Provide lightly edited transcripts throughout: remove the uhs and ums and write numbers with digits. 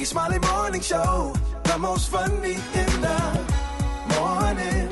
Rickey Smiley Morning Show, the most funny in the morning.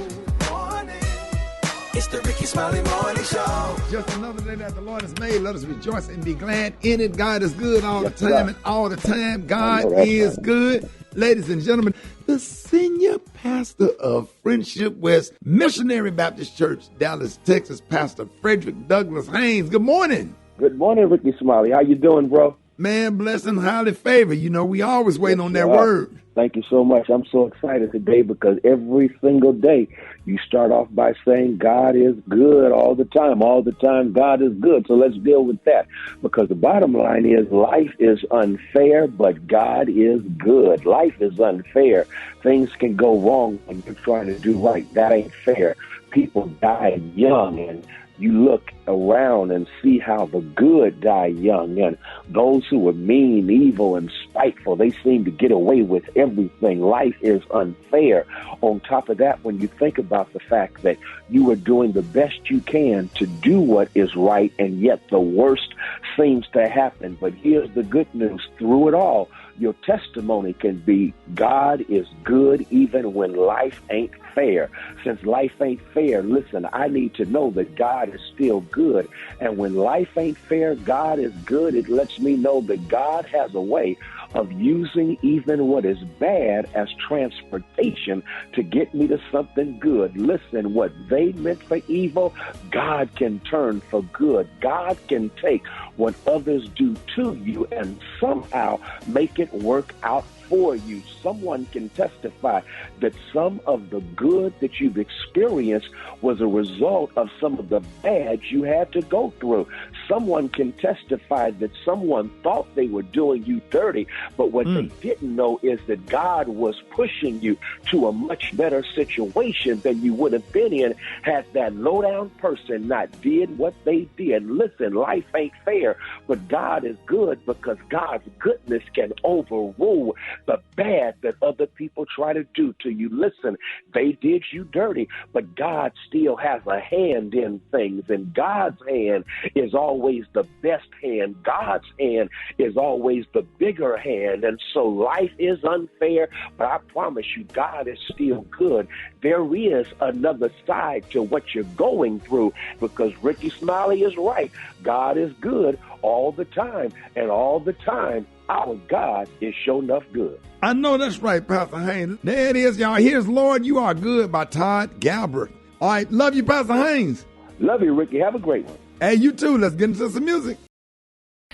It's the Rickey Smiley Morning Show. Just another day that the Lord has made. Let us rejoice and be glad in it. God is good all the time, and all the time God is good. Ladies and gentlemen, the senior pastor of Friendship West Missionary Baptist Church, Dallas, Texas, Pastor Frederick Douglass Haynes. Good morning. Good morning, Rickey Smiley. How you doing, bro? Man, blessed and highly favored. You know, we always waiting on that word. Thank you so much. I'm so excited today because every single day you start off by saying God is good all the time. All the time, God is good. So let's deal with that because the bottom line is life is unfair, but God is good. Life is unfair. Things can go wrong when you're trying to do right. That ain't fair. People die young, and you look around and see how the good die young, and those who are mean, evil, and spiteful, they seem to get away with everything. Life is unfair. On top of that, when you think about the fact that you are doing the best you can to do what is right, and yet the worst seems to happen. But here's the good news. Through it all, your testimony can be God is good even when life ain't fair. Since life ain't fair, listen, I need to know that God is still good. And when life ain't fair, God is good. It lets me know that God has a way of using even what is bad as transportation to get me to something good. Listen, what they meant for evil, God can turn for good. God can take what others do to you and somehow make it work out for you. Someone can testify that some of the good that you've experienced was a result of some of the bad you had to go through. Someone can testify that someone thought they were doing you dirty, but what they didn't know is that God was pushing you to a much better situation than you would have been in had that low-down person not did what they did. Listen, life ain't fair, but God is good because God's goodness can overrule the bad that other people try to do to you. Listen, they did you dirty, but God still has a hand in things, and God's hand is always the best hand. God's hand is always the bigger hand, and so life is unfair, but I promise you, God is still good. There is another side to what you're going through because Rickey Smiley is right. God is good all the time, and all the time, our God is sure enough good. I know that's right, Pastor Haynes. There it is, y'all. Here's Lord, You Are Good by Todd Galbraith. All right, love you, Pastor Haynes. Love you, Ricky. Have a great one. Hey, you too. Let's get into some music.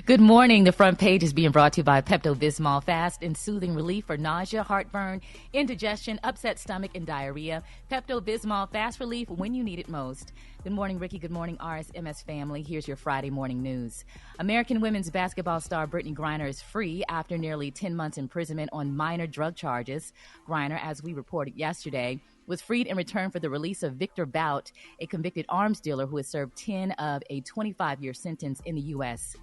Good morning. The front page is being brought to you by Pepto-Bismol Fast and Soothing Relief for nausea, heartburn, indigestion, upset stomach, and diarrhea. Pepto-Bismol Fast Relief when you need it most. Good morning, Ricky. Good morning, RSMS family. Here's your Friday morning news. American women's basketball star Brittany Griner is free after nearly 10 months imprisonment on minor drug charges. Griner, as we reported yesterday, was freed in return for the release of Victor Bout, a convicted arms dealer who has served 10 of a 25-year sentence in the U.S.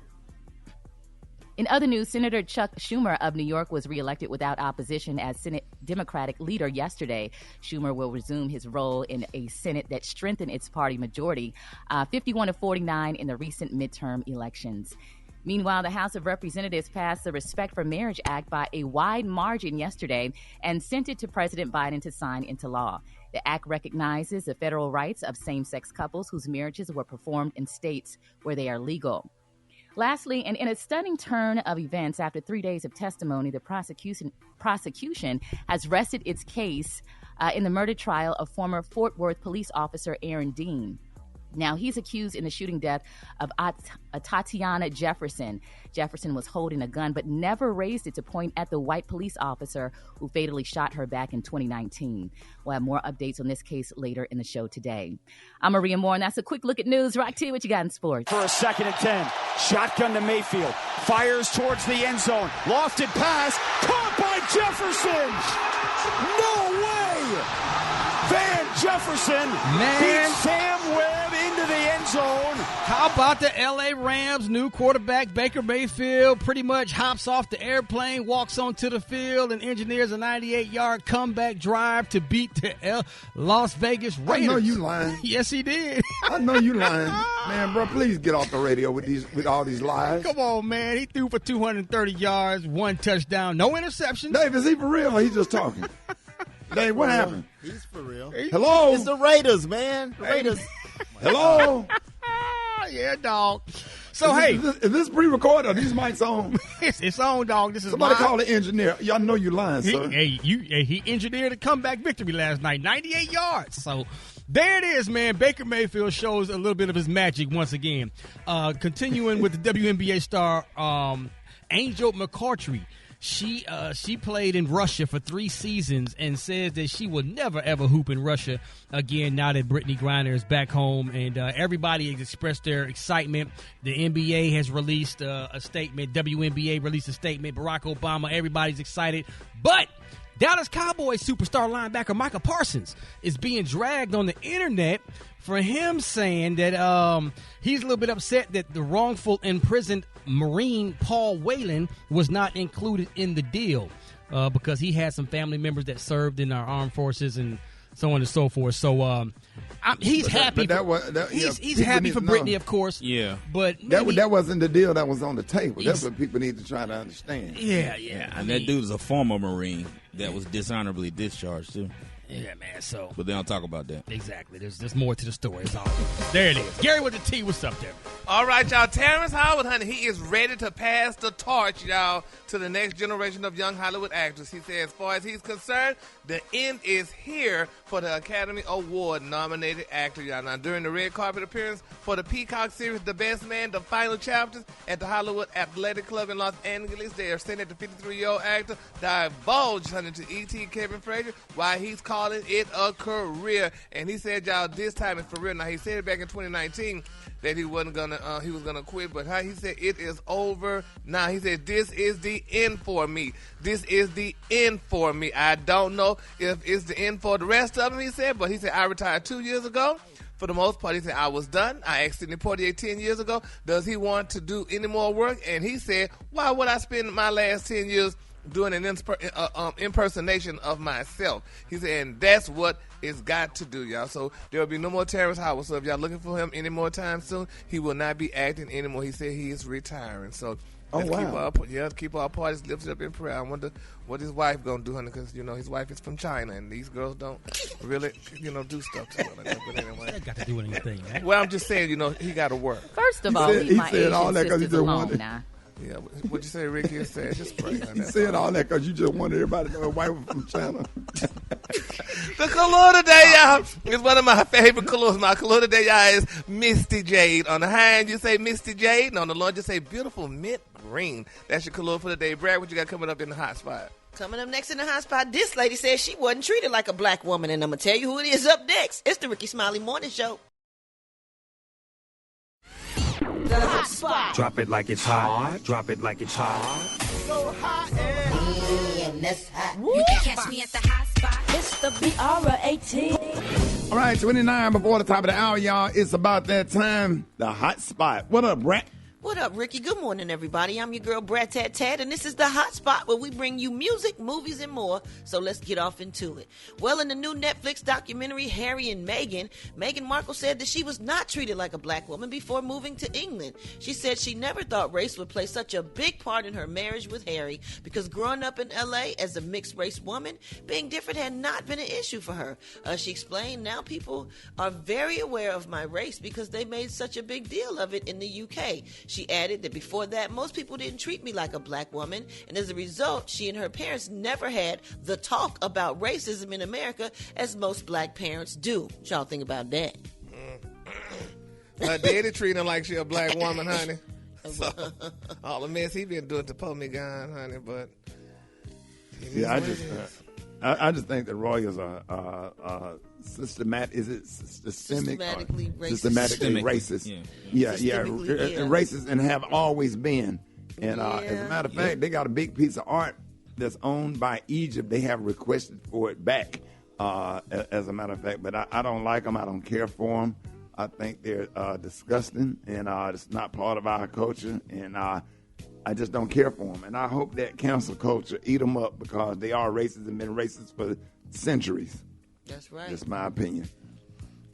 In other news, Senator Chuck Schumer of New York was reelected without opposition as Senate Democratic leader yesterday. Schumer will resume his role in a Senate that strengthened its party majority, 51-49 in the recent midterm elections. Meanwhile, the House of Representatives passed the Respect for Marriage Act by a wide margin yesterday and sent it to President Biden to sign into law. The act recognizes the federal rights of same-sex couples whose marriages were performed in states where they are legal. Lastly, and in a stunning turn of events, after 3 days of testimony, the prosecution has rested its case in the murder trial of former Fort Worth police officer Aaron Dean. Now, he's accused in the shooting death of Tatiana Jefferson. Jefferson was holding a gun but never raised it to point at the white police officer who fatally shot her back in 2019. We'll have more updates on this case later in the show today. I'm Maria Moore, and that's a quick look at news. Rock T, what you got in sports? For a 2nd and 10. Shotgun to Mayfield. Fires towards the end zone. Lofted pass. Caught by Jefferson. No way. Van Jefferson beats Sam Webb into the end zone. How about the L.A. Rams' new quarterback, Baker Mayfield, pretty much hops off the airplane, walks onto the field, and engineers a 98-yard comeback drive to beat the Las Vegas Raiders. I know you lying. Yes, he did. I know you lying. Man, bro, please get off the radio with all these lies. Come on, man. He threw for 230 yards, 1 touchdown, no interceptions. Dave, is he for real or he just talking? Dave, what happened? He's for real. Hello? It's the Raiders, man. The Raiders. Hello? Yeah, dog. So, hey. Is this pre-recorded or these mics on? It's on, dog. This is Somebody call the engineer. Y'all know you lying, sir. He engineered a comeback victory last night, 98 yards. So, there it is, man. Baker Mayfield shows a little bit of his magic once again. Continuing with the WNBA star, Angel McCoughtry. She played in Russia for 3 seasons and says that she will never, ever hoop in Russia again now that Brittany Griner is back home. And everybody has expressed their excitement. The NBA has released a statement. WNBA released a statement. Barack Obama, everybody's excited. But Dallas Cowboys superstar linebacker Micah Parsons is being dragged on the internet for him saying that he's a little bit upset that the wrongful imprisoned Marine Paul Whelan was not included in the deal because he had some family members that served in our armed forces and so on and so forth. So he's happy. He's happy for Brittany, of course. Yeah, but that wasn't the deal that was on the table. That's what people need to try to understand. Yeah. And that dude is a former Marine that was dishonorably discharged too. Yeah, man. So, but they don't talk about that. Exactly. There's more to the story. It's all there. It is. Gary with the T. What's up there? All right, y'all. Terrence Howard, honey, he is ready to pass the torch, y'all, to the next generation of young Hollywood actors. He said, as far as he's concerned, the end is here for the Academy Award-nominated actor, y'all. Now, during the red carpet appearance for the Peacock series, The Best Man, the final chapters at the Hollywood Athletic Club in Los Angeles, they are saying that the 53-year-old actor divulged, honey, to E.T. Kevin Frazier why he's calling it a career. And he said, y'all, this time it's for real. Now, he said it back in 2019 that he wasn't gonna, he was gonna quit, but he said it is over now. He said this is the end for me. This is the end for me. I don't know if it's the end for the rest of them. He said, but he said I retired 2 years ago. For the most part, he said I was done. I asked Sidney Poitier 10 years ago, does he want to do any more work? And he said, why would I spend my last 10 years doing an impersonation of myself? He said, and that's what it's got to do, y'all. So there will be no more Terrence Howard. So if y'all looking for him any more time soon, he will not be acting anymore. He said he is retiring. So keep our parties lifted up in prayer. I wonder what his wife gonna do, honey, because his wife is from China, and these girls don't really do stuff to her like that. But anyway, that got to do with anything, man. Well, I'm just saying, he got to work. First of all, leave my Asian all that sisters alone now. Yeah, what'd you say, Ricky? He said, just pray. He said all that because you just wanted everybody to know his wife was from China. The color today, y'all, is one of my favorite colors. My color today, y'all, is Misty Jade. On the high end, you say Misty Jade, and on the low end, you say beautiful mint green. That's your color for the day. Brad, what you got coming up in the hot spot? Coming up next in the hot spot, this lady says she wasn't treated like a black woman, and I'm going to tell you who it is up next. It's the Rickey Smiley Morning Show. The hot spot. Drop it like it's hot. Drop it like it's hot. So hot and that's hot. You can catch me at the hot spot. It's the BR18. All right, 29 before the top of the hour, y'all. It's about that time. The hot spot. What up, Brett? What up, Ricky? Good morning, everybody. I'm your girl, Brat Tat Tat, and this is the hot spot where we bring you music, movies, and more. So let's get off into it. Well, in the new Netflix documentary, Harry and Meghan, Meghan Markle said that she was not treated like a black woman before moving to England. She said she never thought race would play such a big part in her marriage with Harry because growing up in L.A. as a mixed-race woman, being different had not been an issue for her. She explained, now people are very aware of my race because they made such a big deal of it in the UK. She added that before that, most people didn't treat me like a black woman, and as a result, she and her parents never had the talk about racism in America as most black parents do. What y'all think about that? Her daddy treating her like she a black woman, honey. So, all the mess he been doing to pull me gun, honey, but I just think that royals are systematically racist. Yeah, racist, and have always been. And as a matter of fact, they got a big piece of art that's owned by Egypt. They have requested for it back, as a matter of fact. But I don't like them. I don't care for them. I think they're disgusting, and it's not part of our culture, and I just don't care for them. And I hope that cancel culture eat them up because they are racist and been racist for centuries. That's right. That's my opinion.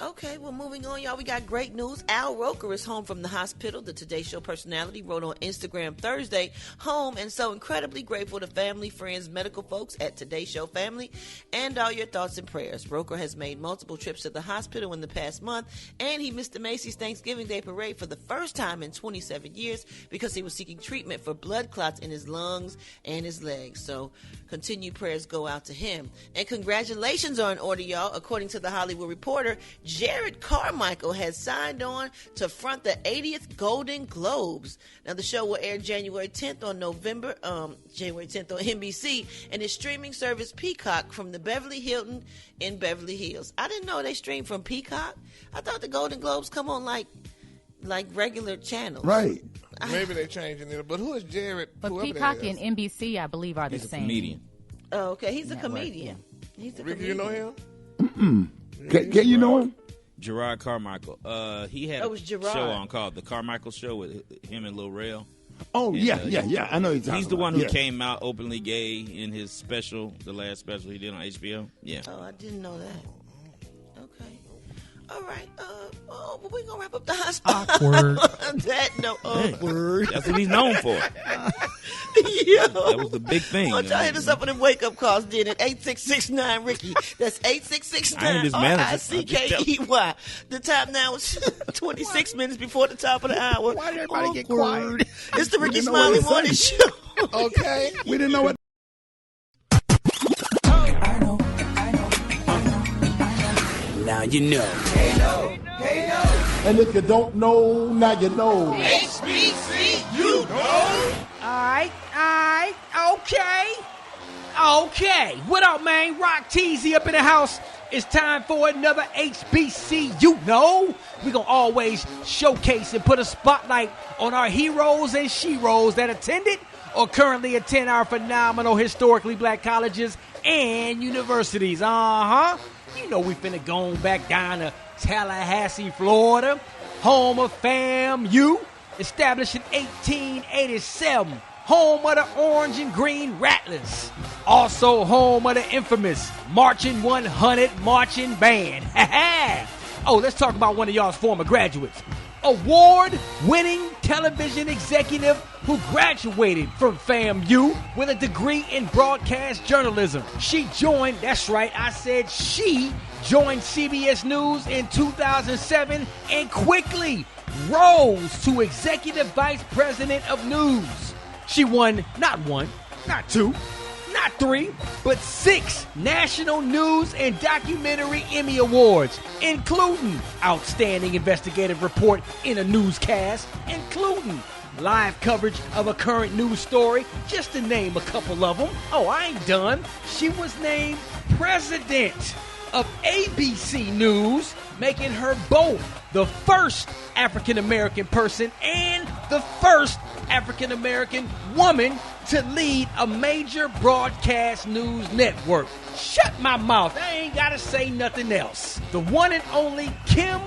Okay, well, moving on, y'all. We got great news. Al Roker is home from the hospital. The Today Show personality wrote on Instagram Thursday, home, and so incredibly grateful to family, friends, medical folks at Today Show family, and all your thoughts and prayers. Roker has made multiple trips to the hospital in the past month, and he missed the Macy's Thanksgiving Day Parade for the first time in 27 years because he was seeking treatment for blood clots in his lungs and his legs. So continued prayers go out to him. And congratulations are in order, y'all. According to the Hollywood Reporter, Jared Carmichael has signed on to front the 80th Golden Globes. Now, the show will air January 10th on NBC, and its streaming service Peacock from the Beverly Hilton in Beverly Hills. I didn't know they stream from Peacock. I thought the Golden Globes come on like regular channels. Right. Maybe they're changing it. But who is Jared? But Peacock and NBC, I believe, are the same. He's a comedian. Oh, okay. He's a comedian. He's a Ricky, comedian. you know him? Can you know him? Gerard Carmichael. He had Oh, it was a Gerard. show on called The Carmichael Show with him and Lil Rel. Oh, And, yeah. I know he's the one who came out openly gay in his special, the last special he did on HBO. Yeah. Oh, I didn't know that. Okay. All right. But we're going to wrap up the hospital. Awkward. Awkward. That's what he's known for. Yo. That was the big thing. Why don't y'all hit us up on them wake-up calls, then, at 8669-RICKY. That's 8669-RICKEY. The time now is 26 minutes before the top of the hour. Why did everybody get quiet? It's the Rickey didn't know what Smiley to say. Morning Show. Okay. We didn't know what. Now you know. And if you don't know, now you know. HBCU, know. Alright, okay. What up, man? Rock Teasy up in the house. It's time for another HBCU. No, we're going to always showcase and put a spotlight on our heroes and sheroes that attended or currently attend our phenomenal historically black colleges and universities. You know we finna go back down to Tallahassee, Florida, home of FAMU, established in 1887, home of the Orange and Green Rattlers, also home of the infamous Marching 100 Marching Band. Oh, let's talk about one of y'all's former graduates. Award-winning television executive who graduated from FAMU with a degree in broadcast journalism. She joined, that's right, I said she joined CBS News in 2007 and quickly rose to executive vice president of news. She won not one, not two, not three, but 6 National News and Documentary Emmy Awards, including Outstanding Investigative Report in a Newscast, including live coverage of a current news story, just to name a couple of them. Oh, I ain't done. She was named president of ABC News, making her both the first African-American person and the first African-American woman to lead a major broadcast news network. Shut my mouth. I ain't got to say nothing else. The one and only Kim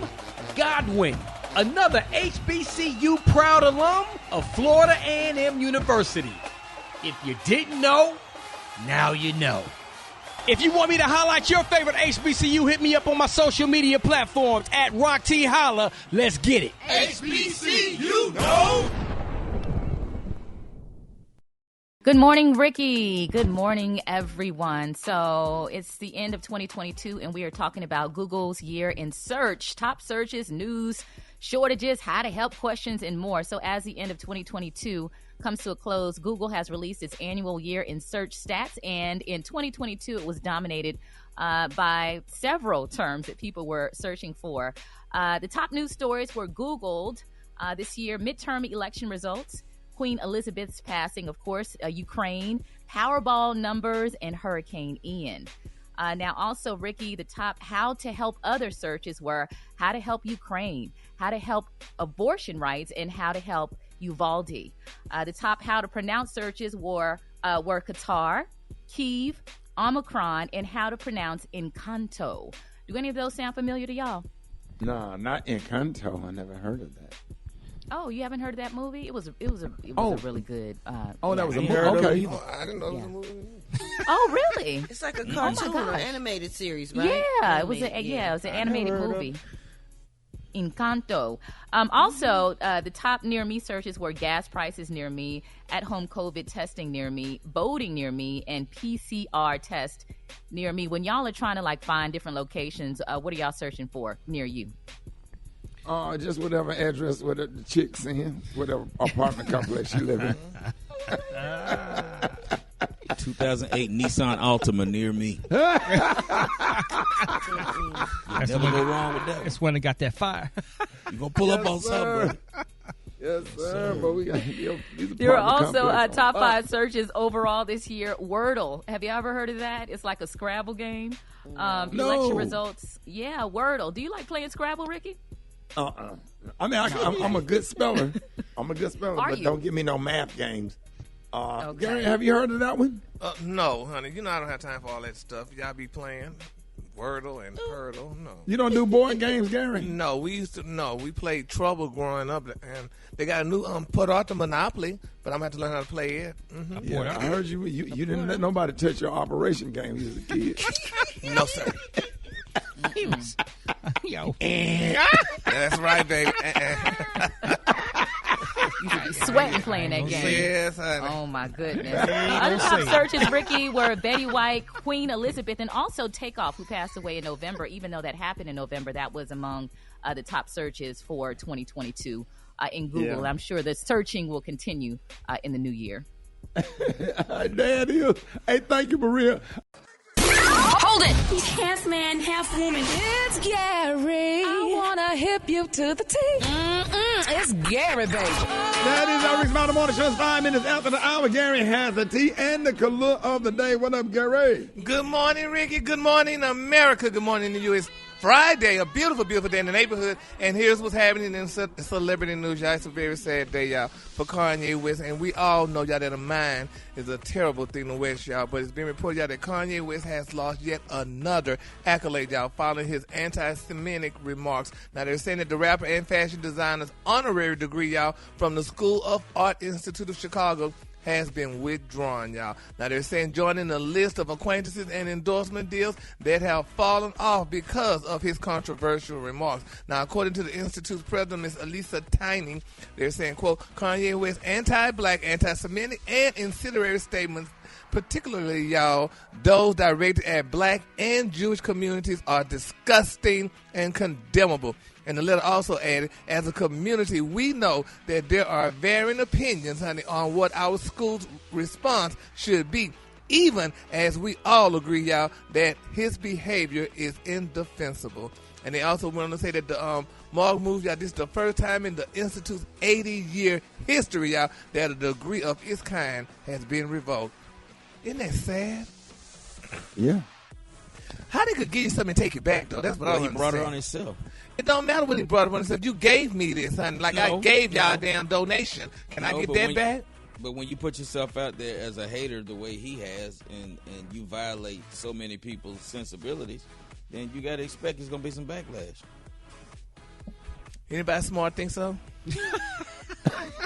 Godwin, another HBCU proud alum of Florida A&M University. If you didn't know, now you know. If you want me to highlight your favorite HBCU, hit me up on my social media platforms at Rock T Holla. Let's get it. HBCU, know. Good morning, Ricky. Good morning, everyone. So it's the end of 2022, and we are talking about Google's year in search, top searches, news, shortages, how to help questions, and more. So as the end of 2022 comes to a close, Google has released its annual year in search stats, and in 2022, it was dominated by several terms that people were searching for. The top news stories were Googled this year: midterm election results, Queen Elizabeth's passing, of course, Ukraine, Powerball numbers, and Hurricane Ian. Now, also, Ricky, the top how to help other searches were how to help Ukraine, how to help abortion rights, and how to help Uvalde. The top how to pronounce searches were Qatar, Kyiv, Omicron, and how to pronounce Encanto. Do any of those sound familiar to y'all? No, not Encanto. I never heard of that. Oh, you haven't heard of that movie? It was a really good. That was a movie. heard of Okay. it either. I didn't know it was a movie. Oh, really? It's like a cartoon or animated series, right? Yeah, it was an animated movie. Encanto. Also, the top near me searches were gas prices near me, at-home COVID testing near me, boating near me, and PCR test near me. When y'all are trying to find different locations, what are y'all searching for near you? Just whatever address where the chick's in, whatever apartment complex you live in. 2008 Nissan Altima near me. Never go wrong with that. That's when it got that fire. You gonna pull up on something, bro. Yes, sir. But we got there are also top 5 searches overall this year. Wordle. Have you ever heard of that? It's like a Scrabble game. Election results. Yeah, Wordle. Do you like playing Scrabble, Ricky? I mean, I'm a good speller. Are but you? don't give me no math games. Okay. Gary, have you heard of that one? No, honey. You know I don't have time for all that stuff. Y'all be playing Wordle and Purtle. No. You don't do board games, Gary? No, we played Trouble growing up, and they got a new Put Monopoly, but I'm gonna have to learn how to play it. Mm-hmm. Yeah, I heard you didn't let nobody touch your operation game when you was a kid. No, sir. He was, yo. That's right, baby. You should be sweating playing that game. Yes, honey. Oh, my goodness. Other top searches, Ricky, were Betty White, Queen Elizabeth, and also Takeoff, who passed away in November. Even though that happened in November, that was among the top searches for 2022 in Google. Yeah. I'm sure the searching will continue in the new year. There it is. Hey, thank you, Maria. Hold it! He's half man, half woman. It's Gary. I wanna hip you to the T. It's Gary, baby. That is our Rickey Smiley Morning Show. It's 5 minutes after the hour. Gary has the tea and the color of the day. What up, Gary? Good morning, Ricky. Good morning, America. Good morning to you. It's Friday, a beautiful, beautiful day in the neighborhood. And here's what's happening in celebrity news, y'all. It's a very sad day, y'all, for Kanye West. And we all know, y'all, that a mind is a terrible thing to waste, y'all. But it's been reported, y'all, that Kanye West has lost yet another accolade, y'all, following his anti-Semitic remarks. Now, they're saying that the rapper and fashion designer's honorary degree, y'all, from the School of Art Institute of Chicago has been withdrawn, y'all. Now, they're saying joining the list of acquaintances and endorsement deals that have fallen off because of his controversial remarks. Now, according to the Institute's president, Ms. Elisa Tiny, they're saying, quote, Kanye West's anti-black, anti-Semitic, and incendiary statements, particularly, y'all, those directed at black and Jewish communities, are disgusting and condemnable. And the letter also added, as a community, we know that there are varying opinions, honey, on what our school's response should be, even as we all agree, y'all, that his behavior is indefensible. And they also went on to say that the Mark move, y'all, this is the first time in the Institute's 80-year history, y'all, that a degree of its kind has been revoked. Isn't that sad? Yeah. How they could give you something and take it back, though? That's what I He was brought it on himself. It don't matter what he brought it on himself. You gave me this, honey. Like I gave y'all a damn donation. Can I get that back? But when you put yourself out there as a hater the way he has, and you violate so many people's sensibilities, then you got to expect there's going to be some backlash. Anybody smart think so?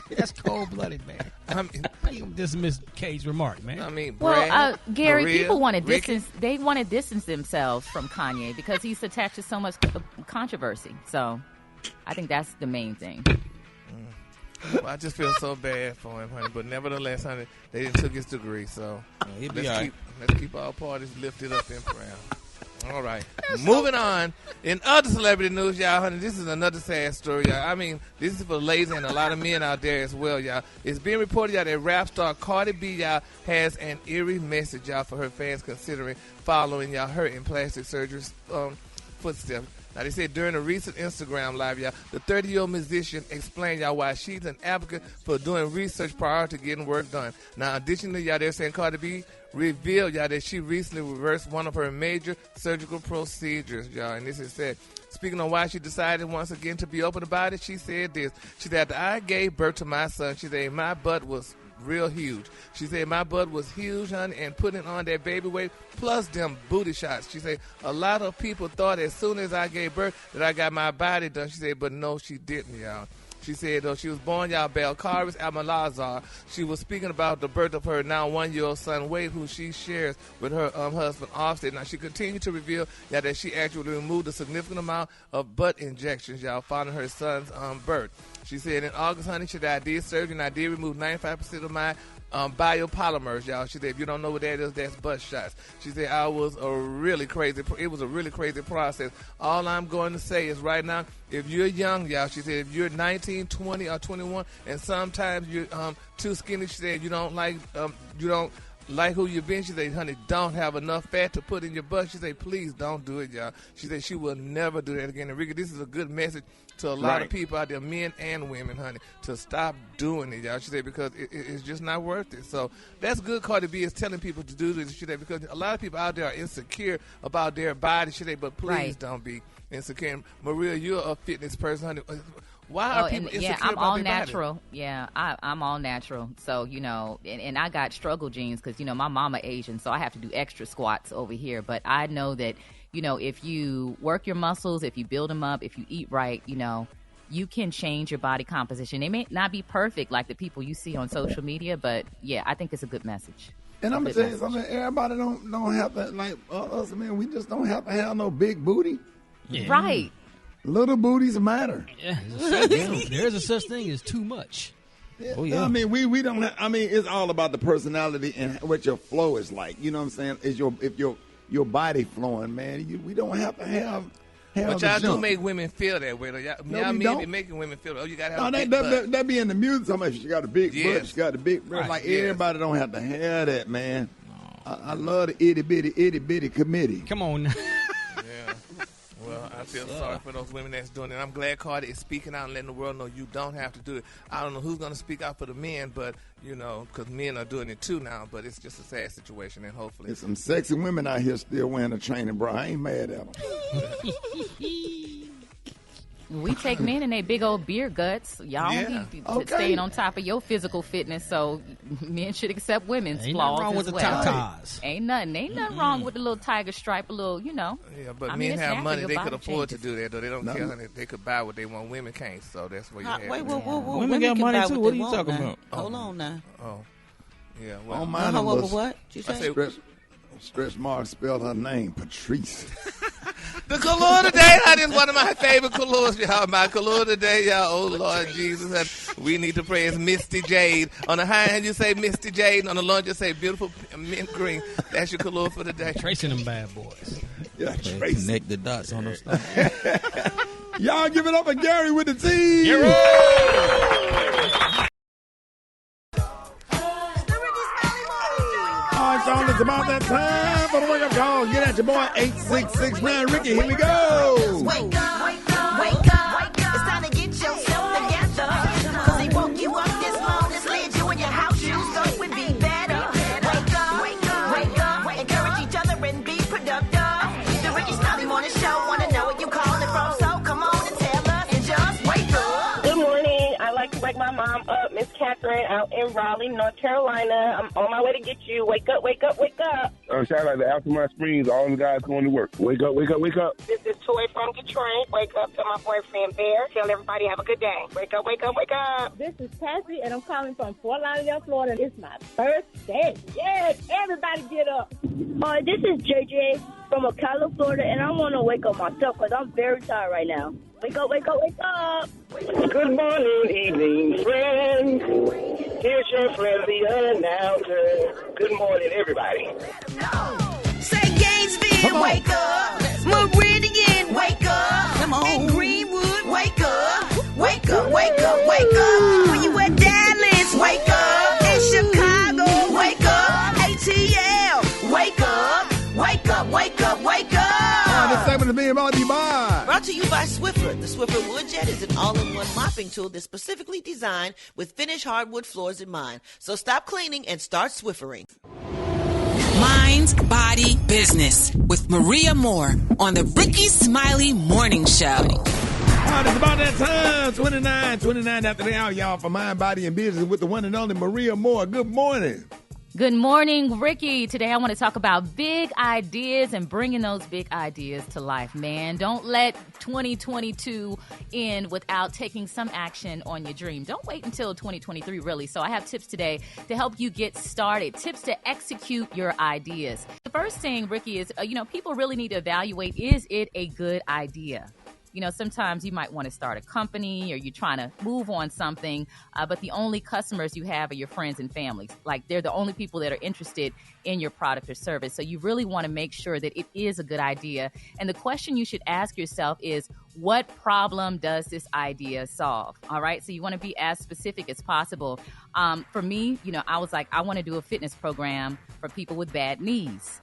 That's cold-blooded, man. How you gonna dismiss K's remark, man? I mean, Brad, Gary, Maria, people want to Ricky. distance. They want to distance themselves from Kanye because he's attached to so much controversy. So, I think that's the main thing. Well, I just feel so bad for him, honey. But nevertheless, honey, they didn't took his degree. So he'll be let's all right. keep all parties lifted up in prayer. All right. Moving on. In other celebrity news, y'all, honey, this is another sad story, y'all. I mean, this is for ladies and a lot of men out there as well, y'all. It's being reported, y'all, that rap star Cardi B, y'all, has an eerie message, y'all, for her fans considering following, y'all, her in plastic surgery footsteps. Now, they said during a recent Instagram live, y'all, the 30-year-old musician explained, y'all, why she's an advocate for doing research prior to getting work done. Now, additionally, y'all, they're saying Cardi B revealed, y'all, that she recently reversed one of her major surgical procedures, y'all. And this is said, speaking on why she decided once again to be open about it, she said this. She said, after I gave birth to my son, she said, my butt was real huge. She said, my butt was huge, honey, and putting on that baby weight, plus them booty shots. She said, a lot of people thought as soon as I gave birth that I got my body done. She said, but no, she didn't, y'all. She said, though, she was born, y'all, Belcaris Amalazar. She was speaking about the birth of her now 1-year-old son, Wade, who she shares with her husband, Offset. Now, she continued to reveal that she actually removed a significant amount of butt injections, y'all, following her son's birth. She said, in August, honey, she said, I did surgery, and I did remove 95% of my biopolymers, y'all. She said, if you don't know what that is, that's butt shots. She said, it was a really crazy process. All I'm going to say is right now, if you're young, y'all, she said, if you're 19, 20, or 21, and sometimes you're too skinny, she said, you don't like who you've been. She said, honey, don't have enough fat to put in your butt. She said, please don't do it, y'all. She said she will never do that again. And Ricky, this is a good message to a lot of people out there, men and women, honey, to stop doing it, y'all. She said, because it's just not worth it. So that's good. Cardi B is telling people to do this, she said, because a lot of people out there are insecure about their body, she said, but please don't be insecure. Maria, you're a fitness person, honey. Why are people insecure I'm about all their natural. body? Yeah, I'm all natural. So, and I got struggle genes because, my mama Asian, so I have to do extra squats over here. But I know that, if you work your muscles, if you build them up, if you eat right, you can change your body composition. They may not be perfect like the people you see on social media, but, yeah, I think it's a good message. And I'm going to tell you something, everybody don't have to, like us, man, we just don't have to have no big booty. Yeah. Right. Little booties matter. Yeah, there's a such thing as too much. Yeah. Oh yeah. I mean, we don't. It's all about the personality and what your flow is like. You know what I'm saying? If your body flowing, man. We don't have to have. But y'all do make women feel that way, though. Y'all be making women feel. Oh, you gotta have a big butt. That be in the music. Somebody, she got a big butt. She got a big butt. Like everybody don't have to have that, man. I love the itty bitty committee. Come on. Yeah. Well, I feel sorry for those women that's doing it. I'm glad Cardi is speaking out and letting the world know you don't have to do it. I don't know who's going to speak out for the men, but, because men are doing it too now, but it's just a sad situation, and hopefully. There's some sexy women out here still wearing a training bra. I ain't mad at them. We take men in their big old beer guts. Y'all be staying on top of your physical fitness, so men should accept women's flaws wrong as with well. the tatas. Ain't nothing wrong with the little tiger stripe, a little, Yeah, but men have money. They could afford to do that, though. They don't care. Honey. They could buy what they want. Women can't, so that's where you have Wait, it. whoa. Women got money, too. What are you talking about? Hold on now. Oh, yeah. Well, what? You say? Stretch Mark spelled her name, Patrice. The color today, honey, is one of my favorite colors, y'all. My color today, y'all. Oh, Lord Jesus. We need to praise Misty Jade. On the high end, you say Misty Jade. And on the low end, you say beautiful mint green. That's your color for the day. Tracing them bad boys. Yeah, connect the dots on those stuff. Y'all give it up for Gary with the T. Gary! All right, y'all, it's about that time for the wake-up call. Get at your boy, 866-9 Ricky. Here we go. Wake up. It's time to get yourself together. Cause they woke you up this morning, slid you in your house shoes, so it would be better. Wake up. Encourage each other and be productive. The Rickey Smiley Morning Show, wanna know where you calling from, so come on and tell us and just wake up. Good morning. I like to wake my mom up, Miss Catherine, out in Raleigh, North Carolina. I'm on my way to get you. Wake up. Shout out to Altamont Springs, all the guys going to work. Wake up. This is Toy from Detroit. Wake up to my boyfriend Bear. Tell everybody have a good day. Wake up. This is Patsy, and I'm calling from Fort Lauderdale, Florida. It's my birthday. Yes, everybody get up. This is JJ from Ocala, Florida, and I want to wake up myself because I'm very tired right now. Wake up. Good morning, evening, friends. Here's your friendly announcer. Good morning, everybody. Say Gainesville, wake up. Meridian, wake up. Come on. And Greenwood, wake up. Wake up. When you at Dallas, wake up. And Chicago, wake up. ATL, wake up. This segment is being brought to you by Swiffer. The Swiffer Wood Jet is an all-in-one mopping tool that's specifically designed with finished hardwood floors in mind. So stop cleaning and start Swiffering. Mind, Body, Business with Maria Moore on the Rickey Smiley Morning Show. All Lord, it's about that time. 29 after the hour, y'all, for Mind, Body, and Business with the one and only Maria Moore. Good morning. Good morning, Ricky. Today I want to talk about big ideas and bringing those big ideas to life, man. Don't let 2022 end without taking some action on your dream. Don't wait until 2023, really. So I have tips today to help you get started, tips to execute your ideas. The first thing, Ricky, is, people really need to evaluate, is it a good idea? Sometimes you might want to start a company or you're trying to move on something, but the only customers you have are your friends and families. Like, they're the only people that are interested in your product or service. So you really want to make sure that it is a good idea. And the question you should ask yourself is, what problem does this idea solve? All right. So you want to be as specific as possible. For me, I was like, I want to do a fitness program for people with bad knees,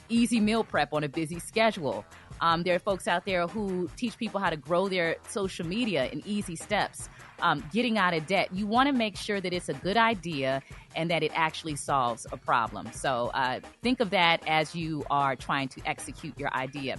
easy meal prep on a busy schedule. There are folks out there who teach people how to grow their social media in easy steps, getting out of debt. You want to make sure that it's a good idea and that it actually solves a problem. So think of that as you are trying to execute your idea.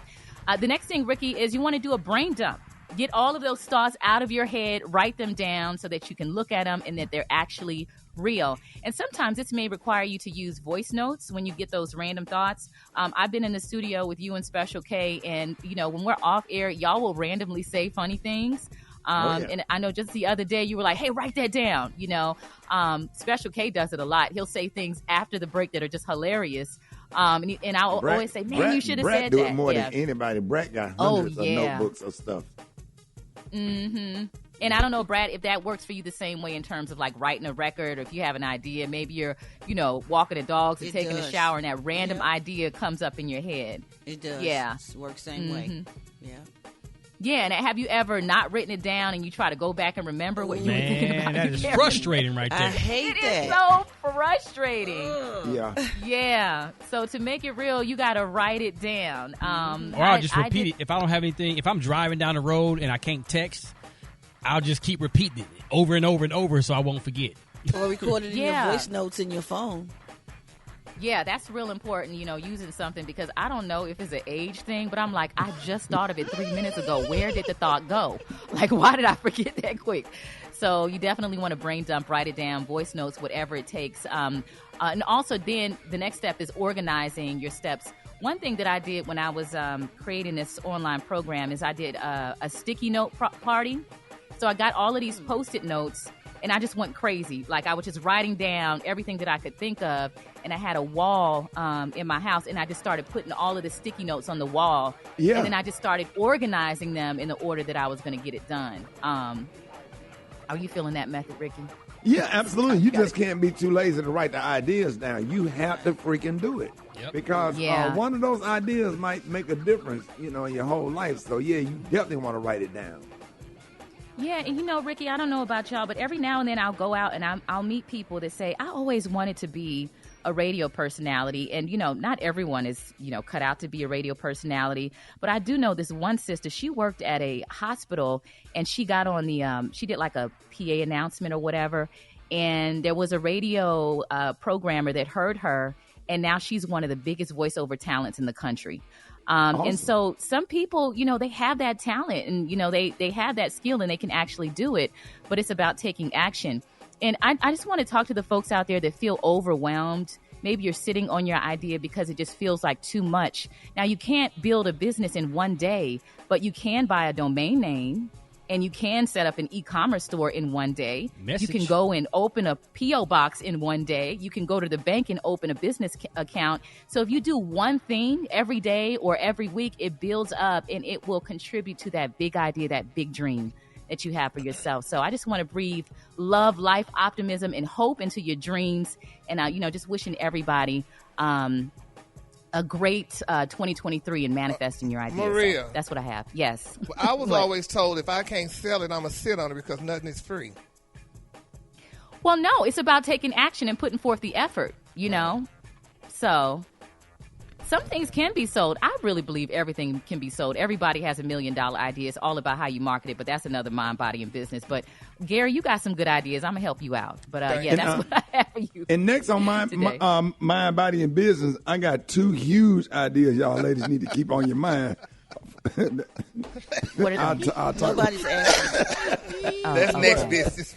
The next thing, Ricky, is you want to do a brain dump. Get all of those thoughts out of your head, write them down so that you can look at them and that they're actually real. And sometimes this may require you to use voice notes when you get those random thoughts. I've been in the studio with you and Special K, and when we're off air, y'all will randomly say funny things. And I know just the other day you were like, hey, write that down. Special K does it a lot. He'll say things after the break that are just hilarious. And I'll always say, man, you should have said do that. It more than anybody. Brett got hundreds of notebooks of stuff. Mm-hmm. And I don't know, Brad, if that works for you the same way in terms of like writing a record, or if you have an idea, maybe you're, walking the dogs or taking a shower and that random idea comes up in your head. It does. Yeah. It works the same way. Yeah. Yeah, and have you ever not written it down and you try to go back and remember what you were thinking about? That is frustrating right there. I hate that. It is so frustrating. Yeah. Yeah. So to make it real, you got to write it down. Or I'll just repeat it. If I don't have anything, if I'm driving down the road and I can't text, I'll just keep repeating it over and over and over so I won't forget. Or record it in your voice notes in your phone. Yeah, that's real important, using something, because I don't know if it's an age thing, but I'm like, I just thought of it 3 minutes ago. Where did the thought go? Like, why did I forget that quick? So you definitely want to brain dump, write it down, voice notes, whatever it takes. And also then the next step is organizing your steps. One thing that I did when I was creating this online program is I did a sticky note party. So I got all of these Post-it notes, and I just went crazy. Like, I was just writing down everything that I could think of, and I had a wall in my house, and I just started putting all of the sticky notes on the wall. Yeah. And then I just started organizing them in the order that I was going to get it done. Are you feeling that method, Ricky? Yeah, absolutely. You just can't be too lazy to write the ideas down. You have to freaking do it. Yep. Because one of those ideas might make a difference, in your whole life. So, yeah, you definitely want to write it down. Yeah, and Ricky, I don't know about y'all, but every now and then I'll go out and I'll meet people that say, I always wanted to be a radio personality. And, not everyone is, cut out to be a radio personality. But I do know this one sister, she worked at a hospital and she got on she did like a PA announcement or whatever. And there was a radio programmer that heard her. And now she's one of the biggest voiceover talents in the country. Awesome. And so some people, they have that talent and, they have that skill and they can actually do it. But it's about taking action. And I just want to talk to the folks out there that feel overwhelmed. Maybe you're sitting on your idea because it just feels like too much. Now, you can't build a business in one day, but you can buy a domain name and you can set up an e-commerce store in one day. You can go and open a P.O. box in one day. You can go to the bank and open a business account. So if you do one thing every day or every week, it builds up and it will contribute to that big idea, that big dream that you have for yourself. So I just want to breathe love, life, optimism, and hope into your dreams. And, just wishing everybody a great 2023 and manifesting your ideas. Maria. So that's what I have. Yes. Well, I was always told if I can't sell it, I'm going to sit on it because nothing is free. Well, no, it's about taking action and putting forth the effort, So some things can be sold. I really believe everything can be sold. Everybody has $1 million idea. It's all about how you market it, but that's another mind, body, and business. But, Gary, you got some good ideas. I'm going to help you out. But, that's what I have for you. And next on my mind, body, and business, I got 2 huge ideas y'all ladies need to keep on your mind. What I'll talk. Nobody's asking. That's next business.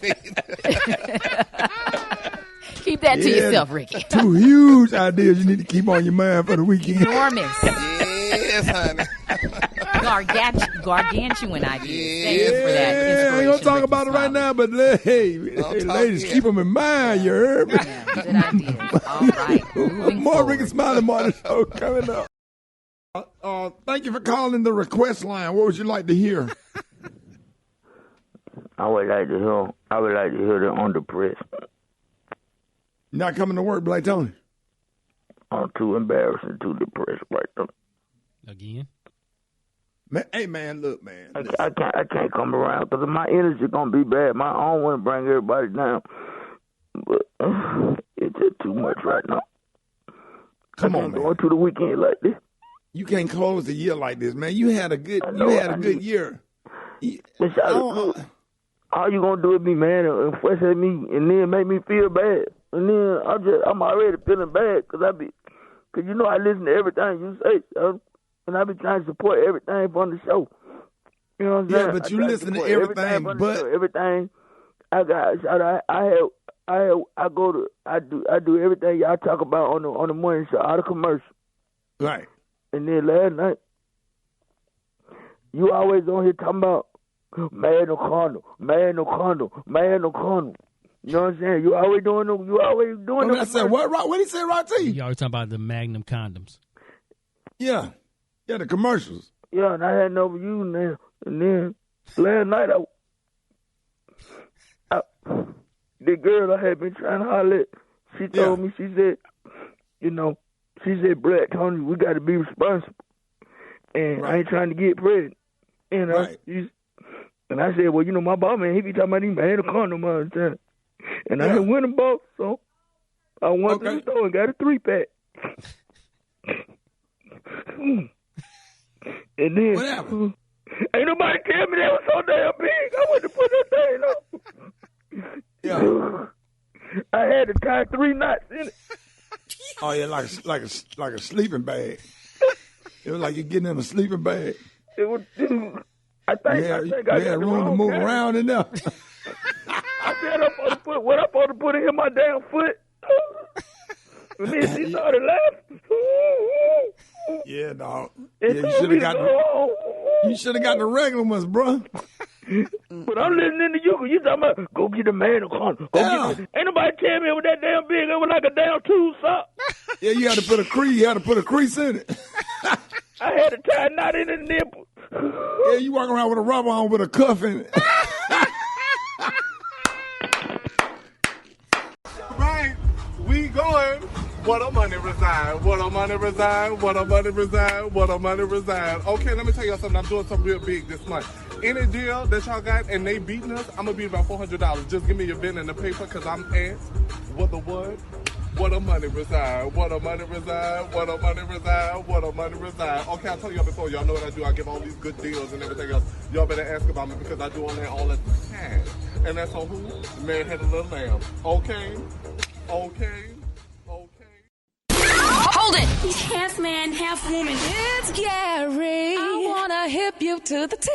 Keep that to yourself, Ricky. 2 huge ideas you need to keep on your mind for the weekend. Enormous. Yes, honey. Gargantuan ideas. Thanks for that inspiration. I ain't gonna talk Ricky about it right Smiley. now, but hey, ladies, keep them in mind. You heard me? Yeah, good ideas. All right. Moving More forward. Rickey Smiley Morning Show coming up. Thank you for calling the request line. What would you like to hear? I would like to hear the underpress. Not coming to work, Blake Tony. I'm too embarrassing, too depressed right now. Again? Man, hey, man, look, man. I can't come around because my energy going to be bad. I don't want to bring everybody down. But it's just too much right now. Come on, man. Going through the weekend like this. You can't close the year like this, man. You had a good year. All you gonna do is be mad and fuss at me, and then make me feel bad, and then I'm already feeling bad because you know I listen to everything you say, and I be trying to support everything from the show. You know what I'm saying? Yeah, but you listen to everything, but everything I got. I do everything y'all talk about on the morning show, all the commercials. Right. And then last night, you always on here talking about man no condo. You know what I'm saying? You always doing them. I said what? What did he say, Rocky? You always talking about the Magnum condoms. Yeah, the commercials. Yeah, and I had over you now. And then last night, the girl I had been trying to holler at, she told me, she said, Brad, Tony, we got to be responsible. And I ain't trying to get pregnant. And I said, well, my boss man, he be talking about he made a condom all the time. And I had went and bought, so I went to the store and got a 3-pack. And then, what happened? Ain't nobody tell me that was so damn big. I went to put that thing on. Yeah. I had to tie 3 knots in it. Oh yeah, like a sleeping bag. It was like you're getting in a sleeping bag. It was. I think I had room to move around in there. I said I'm supposed to put what I'm supposed to put it in my damn foot. And then she started laughing. Yeah, dog. Yeah, you should have got the regular ones, bro. But I'm listening to you. You talking about go get a man a condom. Ain't nobody tell me it was that damn big. It was like a damn tube sock. Yeah, you had to put a crease. You had to put a crease in it. I had to tie a knot in the nipple. Yeah, you walk around with a rubber on with a cuff in it. Right, we going. What a money reside, what a money reside, what a money reside, what a money reside. Okay, let me tell y'all something. I'm doing something real big this month. Any deal that y'all got and they beating us, I'm going to be about $400. Just give me your pen and the paper because I'm asked what the what? What a money reside, what a money reside, what a money reside, what a money reside. Okay, I told y'all before, y'all know what I do. I give all these good deals and everything else. Y'all better ask about me because I do on that all the time. And that's on who? The man had a little lamb. Okay? Hold it! He's half man, half woman. It's Gary. I wanna hip you to the T.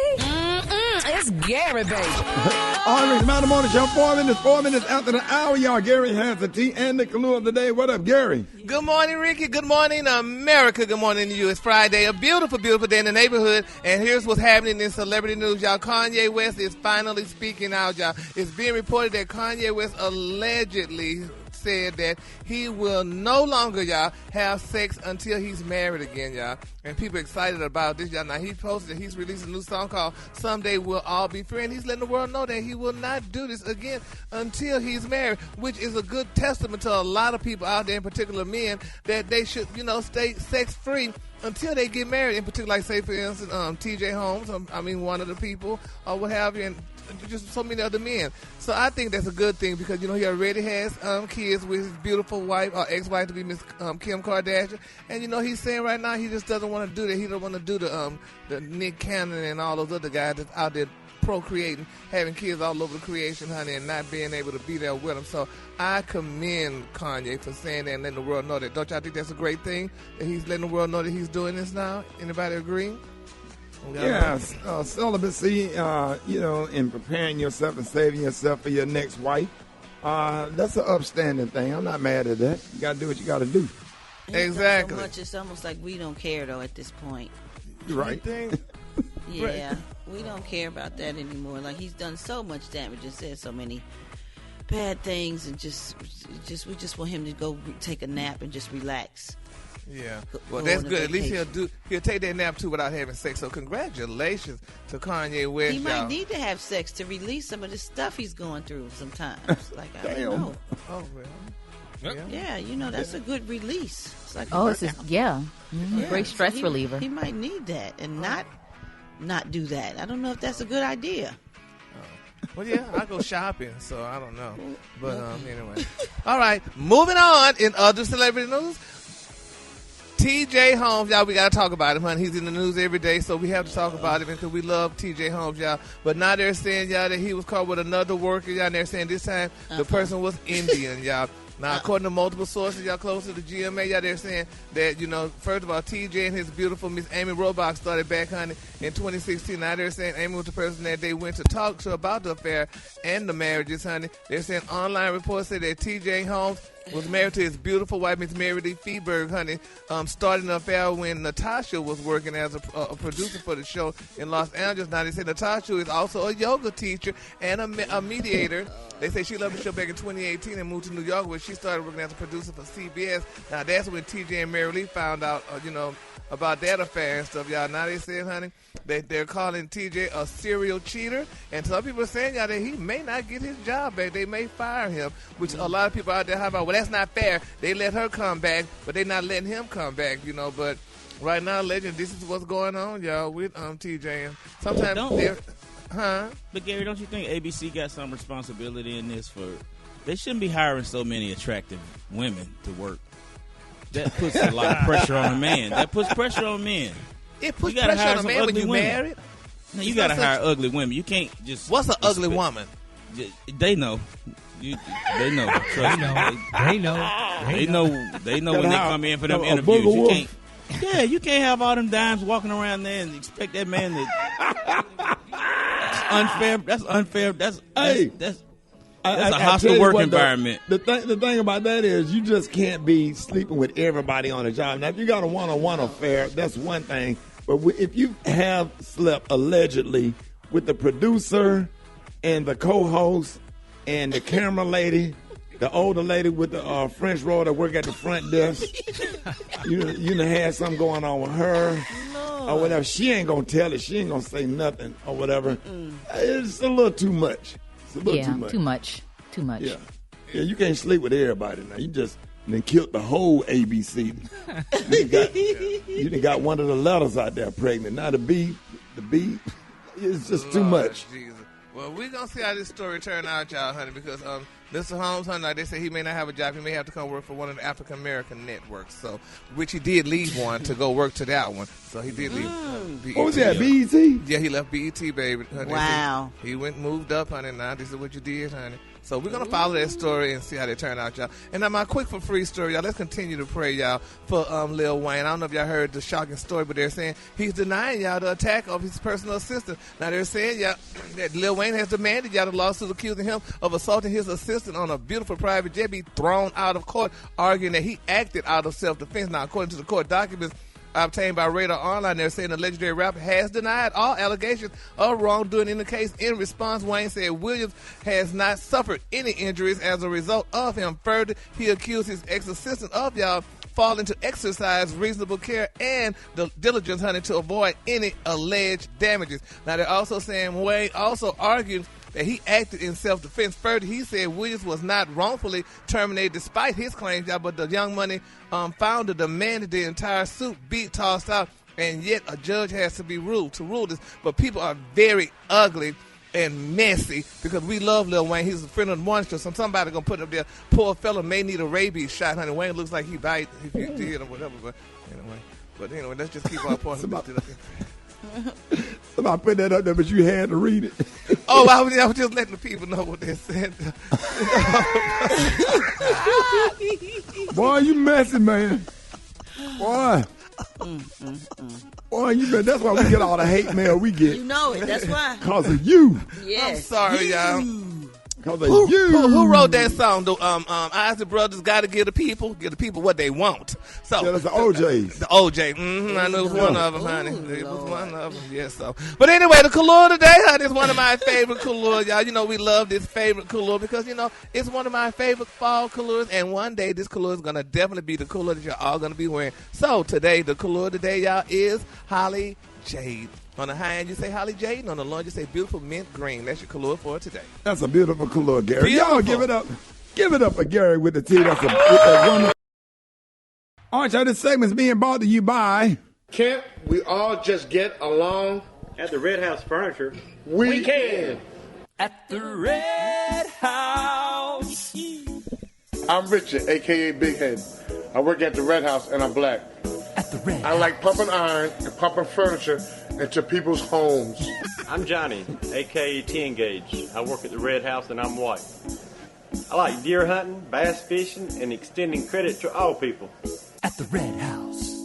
It's Gary, baby. All right, Rickey Morning Show, 4 minutes after the hour, y'all. Gary has the tea and the clue of the day. What up, Gary? Good morning, Ricky. Good morning, America. Good morning to you. It's Friday, a beautiful, beautiful day in the neighborhood. And here's what's happening in celebrity news, y'all. Kanye West is finally speaking out, y'all. It's being reported that Kanye West allegedly said that he will no longer, y'all, have sex until he's married again, y'all. And people excited about this, y'all. Now, he posted that he's releasing a new song called Someday We'll All Be Free. And he's letting the world know that he will not do this again until he's married, which is a good testament to a lot of people out there, in particular men, that they should, stay sex-free until they get married. In particular, like, say, for instance, T.J. Holmes, one of the people, or what have you, and just so many other men. So I think that's a good thing because, he already has kids with his beautiful wife, or ex-wife to be Miss Kim Kardashian. And, he's saying right now he just doesn't want to do that. He don't want to do the Nick Cannon and all those other guys that's out there procreating, having kids all over the creation, honey, and not being able to be there with them. So I commend Kanye for saying that and letting the world know that. Don't y'all think that's a great thing that he's letting the world know that he's doing this now? Anybody agree? Celibacy, in preparing yourself and saving yourself for your next wife. That's an upstanding thing. I'm not mad at that. You got to do what you got to do. Exactly. So much, it's almost like we don't care, though, at this point. Right. Yeah, we don't care about that anymore. Like, he's done so much damage and said so many bad things, and we just want him to go take a nap and just relax. Yeah, well, that's good. At least he'll take that nap too without having sex. So congratulations to Kanye West. He might need to have sex to release some of the stuff he's going through sometimes. Like, I don't know. Oh well. Yeah, that's a good release. It's like great stress reliever. He might need that and not do that. I don't know if that's a good idea. Well, yeah, I go shopping, so I don't know. But anyway, all right. Moving on in other celebrity news. T.J. Holmes, y'all, we got to talk about him, honey. He's in the news every day, so we have to talk about him because we love T.J. Holmes, y'all. But now they're saying, y'all, that he was caught with another worker, y'all, and they're saying this time the person was Indian, y'all. Now, according to multiple sources, y'all close to the GMA, y'all, they're saying that, first of all, TJ and his beautiful Miss Amy Robach started back, honey, in 2016. Now they're saying Amy was the person that they went to talk to about the affair and the marriages, honey. They're saying online reports say that TJ Holmes was married to his beautiful wife, Miss Mary Lee Feeberg, honey, starting an affair when Natasha was working as a producer for the show in Los Angeles. Now, they say Natasha is also a yoga teacher and a mediator. They say she left the show back in 2018 and moved to New York, where she started working as a producer for CBS. Now, that's when TJ and Mary Lee found out, about that affair and stuff, y'all. Now they said, honey, they're calling TJ a serial cheater. And some people are saying, y'all, that he may not get his job back. They may fire him, which a lot of people out there have about, well, that's not fair. They let her come back, but they're not letting him come back, But right now, legend, this is what's going on, y'all, with TJ. And sometimes they're... But Gary, don't you think ABC got some responsibility in this? They shouldn't be hiring so many attractive women to work. That puts a lot of pressure on a man. That puts pressure on men. It puts pressure on a man when you're married. No, you got to hire ugly women. You can't just... What's an ugly woman? They know. They know. Trust me. They know. They know when they come in for them interviews. You can't... Yeah, you can't have all them dimes walking around there and expect that man to... That's unfair. That's a hostile work environment. The thing about that is you just can't be sleeping with everybody on the job. Now, if you got a one-on-one affair, that's one thing. But if you have slept allegedly with the producer and the co-host and the camera lady, the older lady with the French roll that work at the front desk, you done had something going on with her. Or whatever, she ain't gonna tell it. She ain't gonna say nothing or whatever. It's a little too much. It's a little too much. Too much. Yeah, you can't sleep with everybody now. You just then killed the whole ABC. You done got one of the letters out there pregnant. Now the B, it's just too much. Jesus. Well, we're going to see how this story turn out, y'all, honey, because Mr. Holmes, honey, like they say he may not have a job. He may have to come work for one of the African-American networks, which he did leave one to go work to that one. So he did leave BET. What was that, BET? Yeah, he left BET, baby. Honey. Wow. He moved up, honey, now this is what you did, honey. So we're going to follow that story and see how they turn out, y'all. And now my quick for free story, y'all. Let's continue to pray, y'all, for Lil Wayne. I don't know if y'all heard the shocking story, but they're saying he's denying y'all the attack of his personal assistant. Now they're saying, y'all, that Lil Wayne has demanded y'all the lawsuit accusing him of assaulting his assistant on a beautiful private jet be thrown out of court, arguing that he acted out of self-defense. Now, according to the court documents obtained by Radar Online, they're saying the legendary rapper has denied all allegations of wrongdoing in the case. In response, Wayne said Williams has not suffered any injuries as a result of him. Further, he accused his ex-assistant of y'all failing to exercise reasonable care and the diligence, honey, to avoid any alleged damages. Now, they're also saying Wayne also argued that he acted in self-defense. Further, he said Williams was not wrongfully terminated despite his claims, y'all, but the Young Money founder demanded the entire suit be tossed out, and yet a judge has to be ruled to rule this. But people are very ugly and messy because we love Lil Wayne. He's a friend of the monster, so somebody going to put up there, poor fella may need a rabies shot, honey. Wayne looks like he bite if he did or whatever, but anyway, let's just keep our point. Somebody put that up there, but you had to read it. Oh, I was just letting the people know what they said. Boy, you messy, man. Boy. Boy, you bet that's why we get all the hate mail we get. You know it. That's why. Because of you. Yes. I'm sorry, y'all. Because of you. Who wrote that song? The Isaac Brothers got to give the people what they want. So yeah, that's the OJs. The OJ. I know it was one of them, honey. It was one of them. Yes, so. But anyway, the color today, honey, is one of my favorite colors, y'all. You know, we love this favorite color because, you know, it's one of my favorite fall colors. And one day, this color is going to definitely be the color that you're all going to be wearing. So today, the color today, y'all, is Holly Jade. On the high end, you say Holly Jade, and on the low end, you say beautiful mint green. That's your color for today. That's a beautiful color, Gary. Beautiful. Y'all give it up. Give it up for Gary with the T. That's a wonderful. All right, y'all, this segment's being brought to you by... Can't we all just get along? At the Red House Furniture, We can. At the Red House. I'm Richard, a.k.a. Big Head. I work at the Red House, and I'm black. At the Red I like pumping iron and pumping furniture into people's homes. I'm Johnny, a.k.a. 10 Gauge. I work at the Red House, and I'm white. I like deer hunting, bass fishing, and extending credit to all people. At the Red House.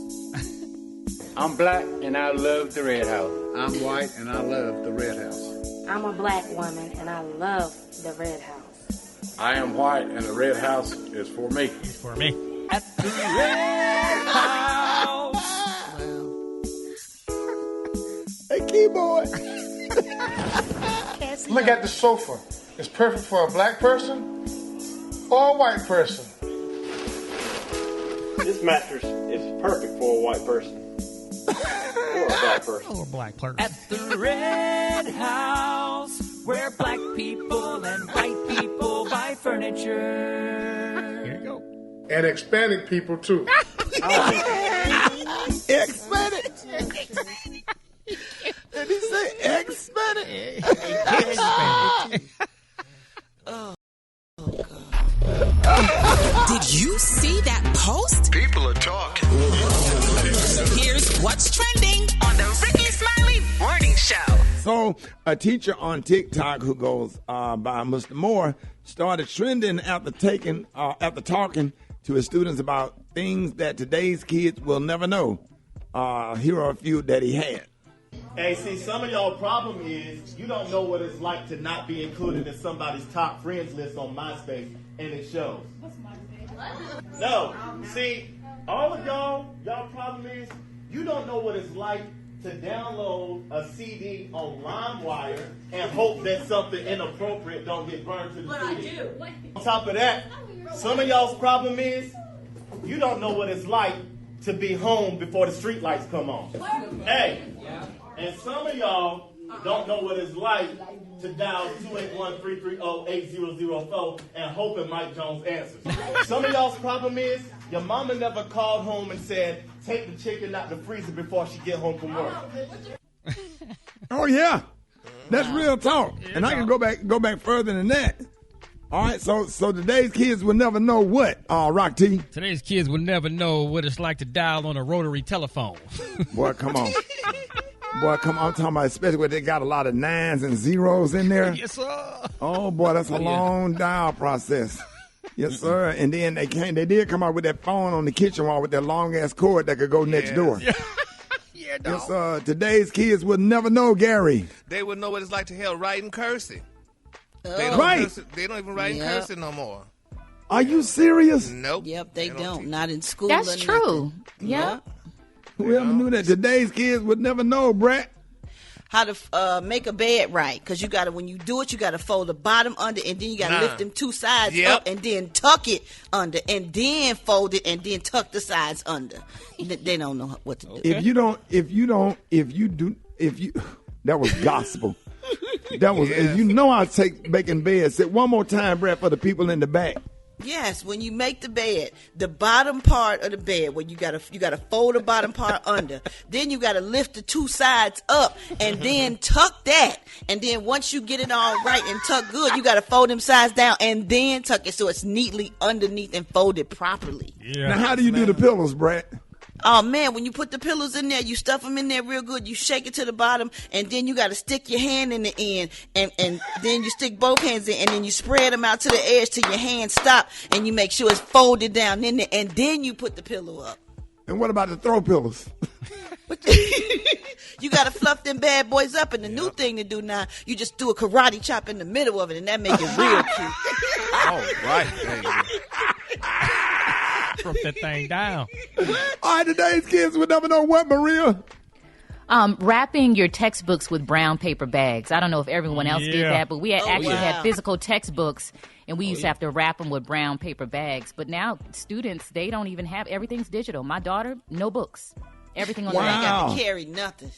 I'm black, and I love the Red House. I'm white, and I love the Red House. I'm a black woman, and I love the Red House. I am white, and the Red House is for me. It's for me. At the Red House. Hey, keyboard. Look at the sofa. It's perfect for a black person or a white person. This mattress is perfect for a white person. Or a black person. Or a black person. At the Red House, where black people and white people buy furniture. Here you go. And Hispanic people, too. Hispanic. Did he say Hispanic? Oh, Did you see that post? People are talking. Here's what's trending on the Rickey Smiley Morning Show. So, a teacher on TikTok who goes by Mr. Moore started trending after talking to his students about things that today's kids will never know. Here are a few that he had. Hey, see, some of y'all problem is you don't know what it's like to not be included in somebody's top friends list on MySpace, and it shows. What's MySpace? No, see, all of y'all problem is you don't know what it's like to download a CD on LimeWire and hope that something inappropriate don't get burned to the CD. I do. On top of that, some of y'all's problem is you don't know what it's like to be home before the street lights come on. Hey, and some of y'all don't know what it's like to dial 281-330-8004 and hoping Mike Jones answers. Some of y'all's problem is your mama never called home and said, take the chicken out the freezer before she get home from work. Oh yeah, that's real talk, and I can go back further than that. All right, so today's kids will never know what, Rock T. Today's kids will never know what it's like to dial on a rotary telephone. Boy, come on. Boy, come on. I'm talking about especially where they got a lot of nines and zeros in there. Yes, sir. Oh, boy, that's a long dial process. Yes, sir. And then they did come out with that phone on the kitchen wall with that long-ass cord that could go next door. Yeah. Yeah, dog. Yes, sir. Today's kids will never know, Gary. They would know what it's like to hell writing cursing. They don't even write in cursing no more. Are you serious? Nope. Yep, they don't. Not in school. That's true. Yeah. Whoever knew that? Today's kids would never know, Brett. How to make a bed right, because you gotta, when you do it, you gotta fold the bottom under, and then you gotta lift them two sides up, and then tuck it under, and then fold it, and then tuck the sides under. They don't know what to do. That was gospel. That was, if you know how to take making beds. Say one more time, Brett, for the people in the back. Yes, when you make the bed, the bottom part of the bed, where you gotta fold the bottom part under, then you gotta lift the two sides up, and then tuck that, and then once you get it all right and tuck good, you gotta fold them sides down, and then tuck it so it's neatly underneath and folded properly. Yeah. Now, how do you do the pillows, Brett? Oh, man, when you put the pillows in there, you stuff them in there real good. You shake it to the bottom, and then you got to stick your hand in the end, and then you stick both hands in, and then you spread them out to the edge till your hands stop, and you make sure it's folded down in there, and then you put the pillow up. And what about the throw pillows? You got to fluff them bad boys up, and the new thing to do now, you just do a karate chop in the middle of it, and that make it real cute. All right, baby. Drop that thing down. All right, today's kids would never know what, Maria? Wrapping your textbooks with brown paper bags. I don't know if everyone else did that, but we had physical textbooks, and we used to have to wrap them with brown paper bags. But now students, they don't even have, everything's digital. My daughter, no books. Everything on the Ain't bag. got to carry nothing.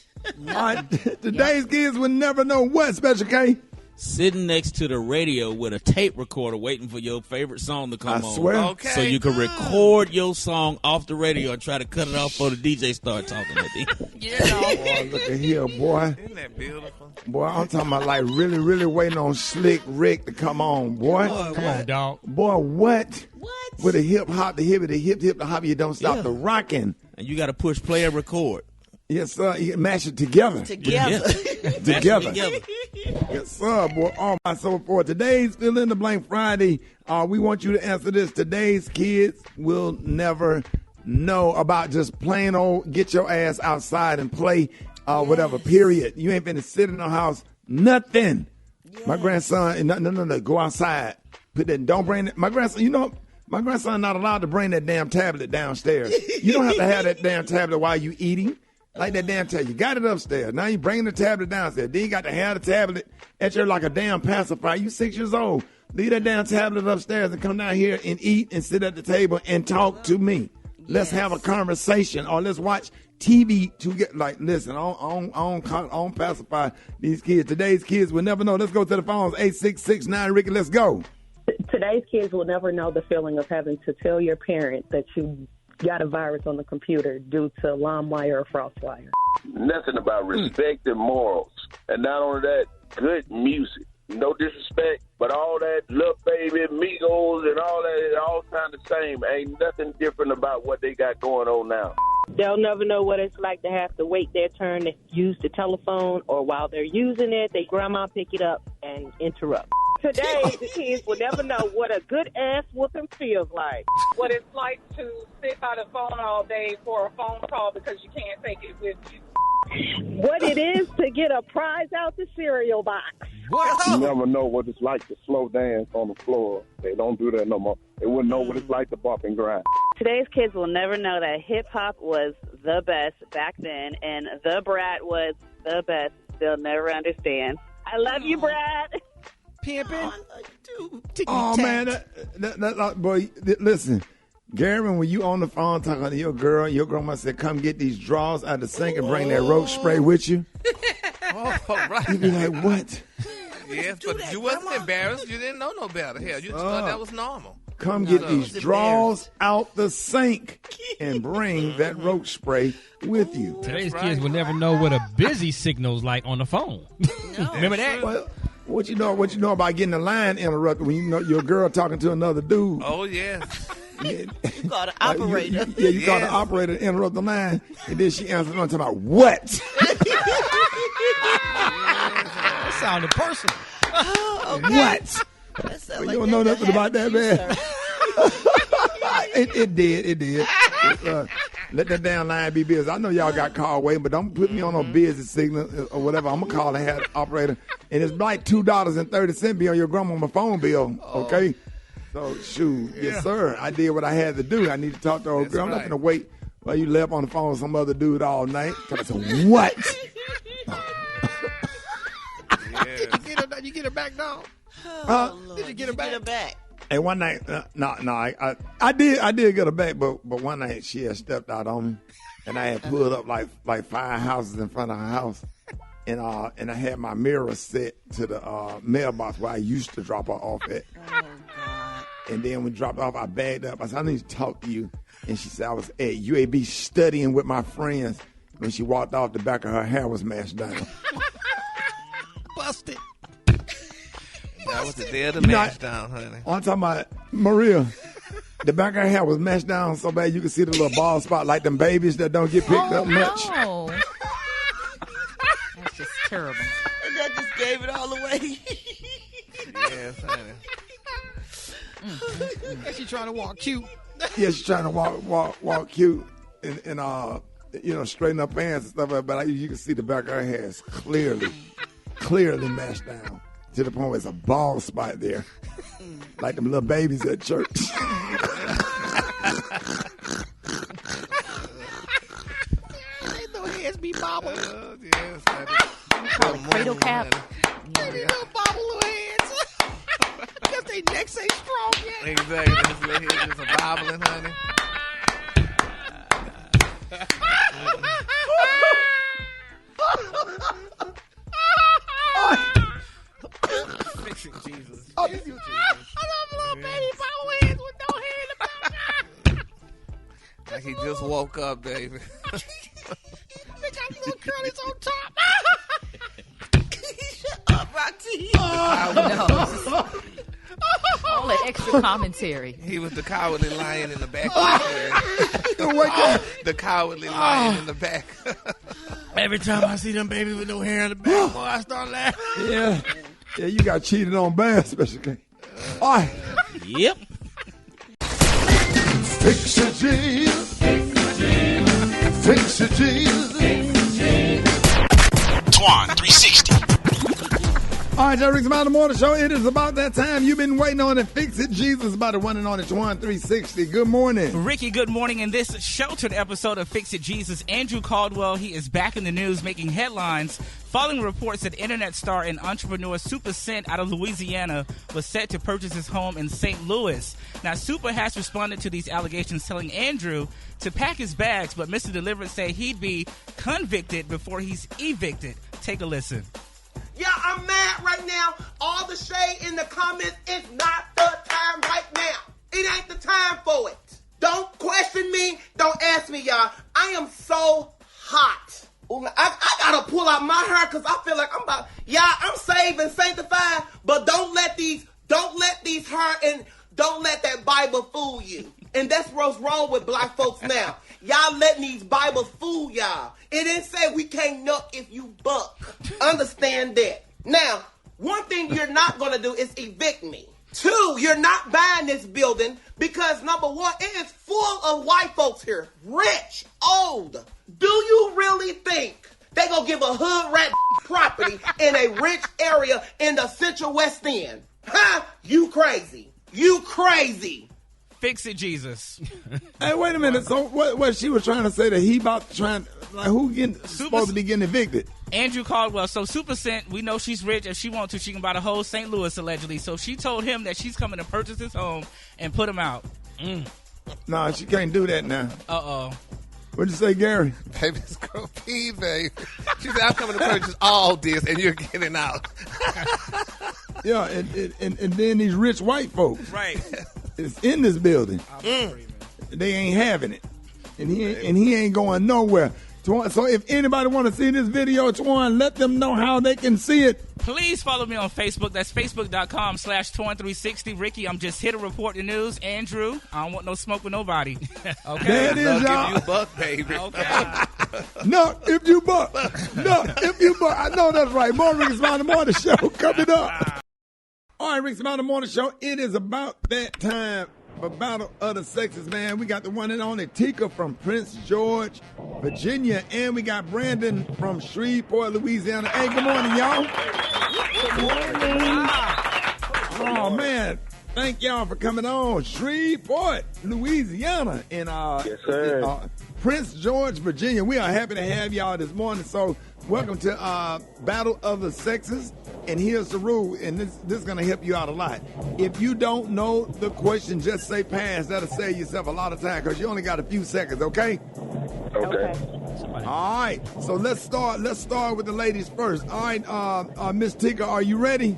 All right, today's kids would never know what, Special K? Sitting next to the radio with a tape recorder waiting for your favorite song to come on. I swear. Okay. So you can record your song off the radio and try to cut it off before the DJ start talking at the end. Boy, look at here, boy. Isn't that beautiful? Boy, I'm talking about like really, really waiting on Slick Rick to come on, boy. Come on, dog. Boy, what? With a hip hop, the hip, the hop, you don't stop the rocking. And you got to push play and record. Yes, sir. You mash it together. Together. Together. Yes, sir, boy. All right, so for today's Fill in the Blank Friday, we want you to answer this. Today's kids will never know about just plain old get your ass outside and play, whatever, period. You ain't finna sit in the house, nothing. Yes. My grandson, no, go outside. Put that, don't bring it. My grandson, my grandson not allowed to bring that damn tablet downstairs. You don't have to have that damn tablet while you eating. Like that damn tablet. You got it upstairs. Now you bringing the tablet downstairs. Then you got to have the tablet at your like a damn pacifier. You 6 years old. Leave that damn tablet upstairs and come down here and eat and sit at the table and talk to me. Let's have a conversation or let's watch TV to get like, listen, I don't pacify these kids. Today's kids will never know. Let's go to the phones. 8669 Ricky, let's go. Today's kids will never know the feeling of having to tell your parent that you got a virus on the computer due to LimeWire or FrostWire. Nothing about respect and morals. And not only that, good music. No disrespect, but all that Lil Baby, Migos, and all that, it all sound the same. Ain't nothing different about what they got going on now. They'll never know what it's like to have to wait their turn to use the telephone, or while they're using it, their grandma pick it up and interrupt. Today, the kids will never know what a good ass whooping feels like. What it's like to sit by the phone all day for a phone call because you can't take it with you. What it is to get a prize out the cereal box. You never know what it's like to slow dance on the floor. They don't do that no more. They wouldn't know what it's like to bump and grind. Today's kids will never know that hip-hop was the best back then and the Brat was the best. They'll never understand. I love you, Brad. Pimpin'. Oh, man. Boy, listen. Gary, when you on the phone talking to your girl, your grandma said, come get these drawers out of the sink and bring that roach spray with you. Oh, right. You be like, what? Yes, but you wasn't embarrassed. You didn't know no better. Hell, you just thought that was normal. Come get these drawers out the sink and bring that roach spray with you. Today's kids will never know what a busy signal's like on the phone. No. Remember that? Well, what you know about getting the line interrupted when you know your girl talking to another dude? Oh, yeah. You call the operator. You call the operator to interrupt the line, and then she answers on talking about what? That sounded personal. Oh, okay. What? Well, you don't know nothing about that, man. It did. Let that damn line be busy. I know y'all got call waiting, but don't put me on no busy signal or whatever. I'm going to call and have the operator. And it's like $2.30 be on your grandma's phone bill, okay? So, shoot, yes, sir. I did what I had to do. I need to talk to old girl. I'm not going to wait while you left on the phone with some other dude all night. I said, what? Did you get her back, dog? Did you get her back? Hey, one night, I did get her back, but one night she had stepped out on me, and I had pulled up like 5 houses in front of her house, and I had my mirror set to the mailbox where I used to drop her off at. Oh, God. And then when we dropped off, I bagged up. I said, I need to talk to you. And she said, I was at UAB studying with my friends. When she walked off, the back of her hair was mashed down. Busted. That was the day of the mash down, honey. I'm talking about Maria. The back of her hair was mashed down so bad you could see the little bald spot like them babies that don't get picked up much. No. That's just terrible. And that just gave it all away. Yes, honey. She trying to walk cute. Yeah, she's trying to walk cute. straighten up pants and stuff, but you can see the back of her hair is clearly mashed down to the point where it's a bald spot there, like them little babies at church. No heads be bobbling. Yes, cradle cap. Little bobble little heads. Because they necks ain't strong yet. Exactly. His little head just a bobbling, honey. Fix it, Jesus. I love little baby bobble heads with no hair in the back. Like he just woke up, baby. They got little curlies on top. Shut up, Roxy. All that extra commentary. He was the cowardly lion in the back. The cowardly lion in the back. Every time I see them babies with no hair in the back, boy, I start laughing. Yeah, you got cheated on bad, Special K. All right. Yep. Fix it, Jesus. Fix it, Jesus. Twan 360. All right, Rickey Smiley Morning Show. It is about that time you've been waiting on it. Fix it, Jesus, about the one and only Twan 360. Good morning. Ricky, good morning. In this sheltered episode of Fix It Jesus, Andrew Caldwell, he is back in the news making headlines following reports that internet star and entrepreneur Super Cent out of Louisiana was set to purchase his home in St. Louis. Now, Super has responded to these allegations, telling Andrew to pack his bags, but Mr. Deliverance say he'd be convicted before he's evicted. Take a listen. Yeah, I'm mad right now. All the shade in the comments is not the time right now. It ain't the time for it. Don't question me. Don't ask me, y'all. I am so hot. I gotta pull out my hair because I feel like I'm saved and sanctified, but don't let these hair and don't let that Bible fool you. And that's what's wrong with black folks now. Y'all letting these Bibles fool y'all. It didn't say we can't nut if you buck. Understand that. Now, one thing you're not going to do is evict me. 2, you're not buying this building because, number 1, it is full of white folks here. Rich, old. Do you really think they going to give a hood rat property in a rich area in the Central West End? Huh? You crazy. You crazy. Fix it, Jesus. Hey, wait a minute. So what she was trying to say that he about trying, like, who supposed to be getting evicted? Andrew Caldwell. So Super Cent, we know she's rich. If she wants to, she can buy the whole St. Louis, allegedly. So she told him that she's coming to purchase his home and put him out. Nah, she can't do that now. Uh-oh. What'd you say, Gary? Baby, it's girl P, baby. She said, I'm coming to purchase all this, and you're getting out. Yeah, and then these rich white folks. Right. It's in this building. They ain't having it. And he ain't going nowhere. So if anybody want to see this video, Twan, let them know how they can see it. Please follow me on Facebook. That's facebook.com/Twan360. Ricky, I'm just here to report the news. Andrew, I don't want no smoke with nobody. Okay. There it is, y'all. If you buck, baby. Okay. No, if you buck. No, if you buck. I know that's right. More Rickey Smiley Morning Show coming up. All right, Rickey Smiley Morning Show. It is about that time for Battle of the Sexes, man. We got the one and only Tika from Prince George, Virginia, and we got Brandon from Shreveport, Louisiana. Hey, good morning, y'all. Good morning. Oh, man. Thank y'all for coming on. Shreveport, Louisiana, and yes, sir. Prince George, Virginia. We are happy to have y'all this morning. So welcome to Battle of the Sexes. And here's the rule, and this is going to help you out a lot. If you don't know the question, just say pass. That'll save yourself a lot of time because you only got a few seconds, okay? Okay. All right. So let's start with the ladies first. All right, Miss Tika, are you ready?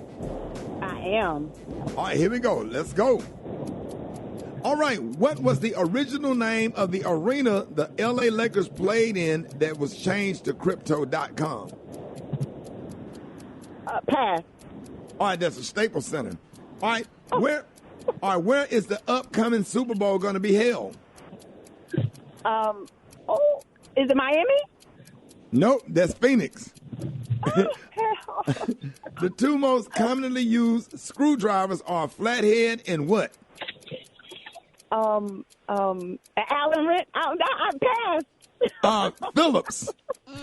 I am. All right, here we go. Let's go. All right, what was the original name of the arena the LA Lakers played in that was changed to Crypto.com? Pass. All right, that's a Staples Center. All right, where is the upcoming Super Bowl going to be held? Is it Miami? Nope, that's Phoenix. Hell. The two most commonly used screwdrivers are flathead and what? Alan Rent. I passed. Phillips.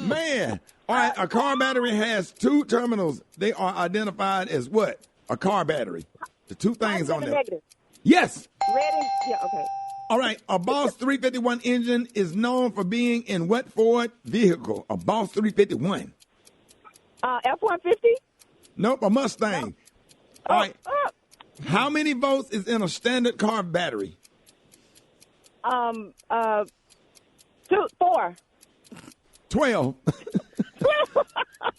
Man. All right, a car battery has two terminals. They are identified as what? A car battery. The two things on there. Negative. Yes. Red and, yeah, okay. All right, a Boss 351 engine is known for being in what Ford vehicle? A Boss 351. F-150? Nope, a Mustang. All right. How many volts is in a standard car battery? 4. 12.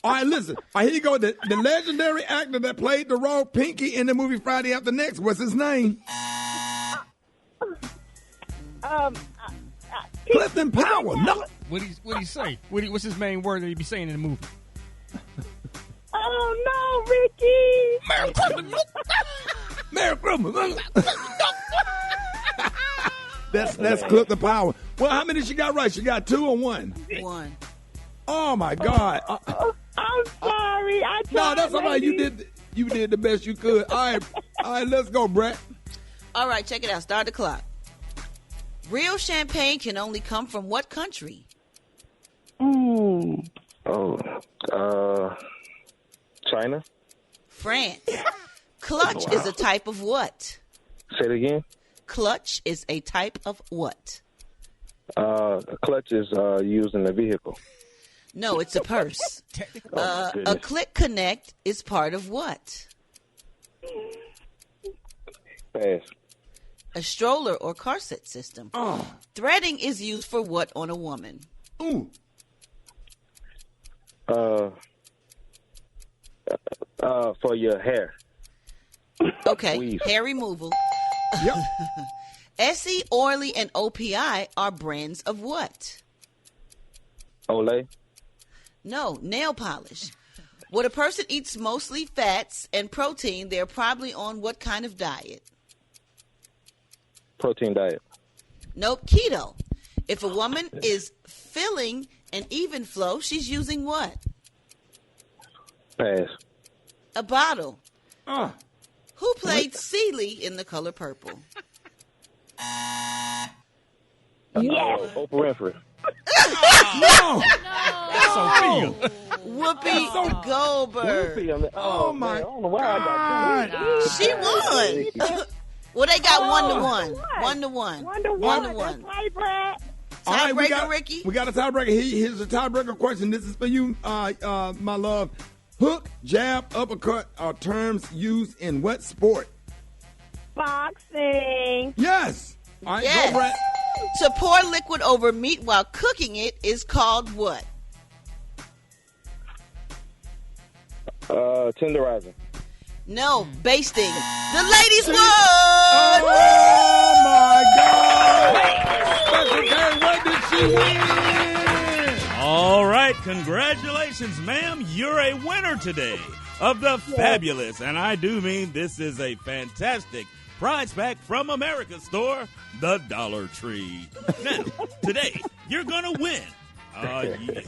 All right, listen. All right, here you go. The legendary actor that played the role Pinky in the movie Friday After Next, what's his name? Clifton Powell. No. What he say? What's his main word that he be saying in the movie? Oh, no, Ricky. Merry Christmas. Merry Christmas. That's Clifton Powell. Well, how many she got right? She got 2 or 1? 1. Oh, my God. I'm sorry. I tried. No, that's all right. You did the best you could. All right, let's go, Brett. All right, check it out. Start the clock. Real champagne can only come from what country? China. France. Clutch is a type of what? Say it again. Clutch is a type of what? Clutch is used in the vehicle. No, it's a purse. A click connect is part of what? Pass. A stroller or car seat system. Threading is used for what on a woman? For your hair. Okay, Weave. hair removal. Yep. Essie, Orly, and OPI are brands of what? Olay. No, nail polish. When a person eats mostly fats and protein, they're probably on what kind of diet? Protein diet. Nope, keto. If a woman is filling an even flow, she's using what? Pass. A bottle. Who played Celie in The Color Purple? Oprah Winfrey. No. That's Sophia. Whoopi Goldberg. Oh my! I don't know why I got She won. Well, they got 1-1. 1-1. 1-1. Right, Brad. Tiebreaker, Ricky. We got a tiebreaker. Here's a tiebreaker question. This is for you, my love. Hook, jab, uppercut are terms used in what sport? Boxing. Yes. All right, Yes. go, Brett. To pour liquid over meat while cooking it is called what? Tenderizer. No, basting. The ladies won! Oh, my God. Special K, what did she win? All right, congratulations, ma'am. You're a winner today of the fabulous, and I do mean this is a fantastic prize pack from America's store, the Dollar Tree. Now, today, you're going to win.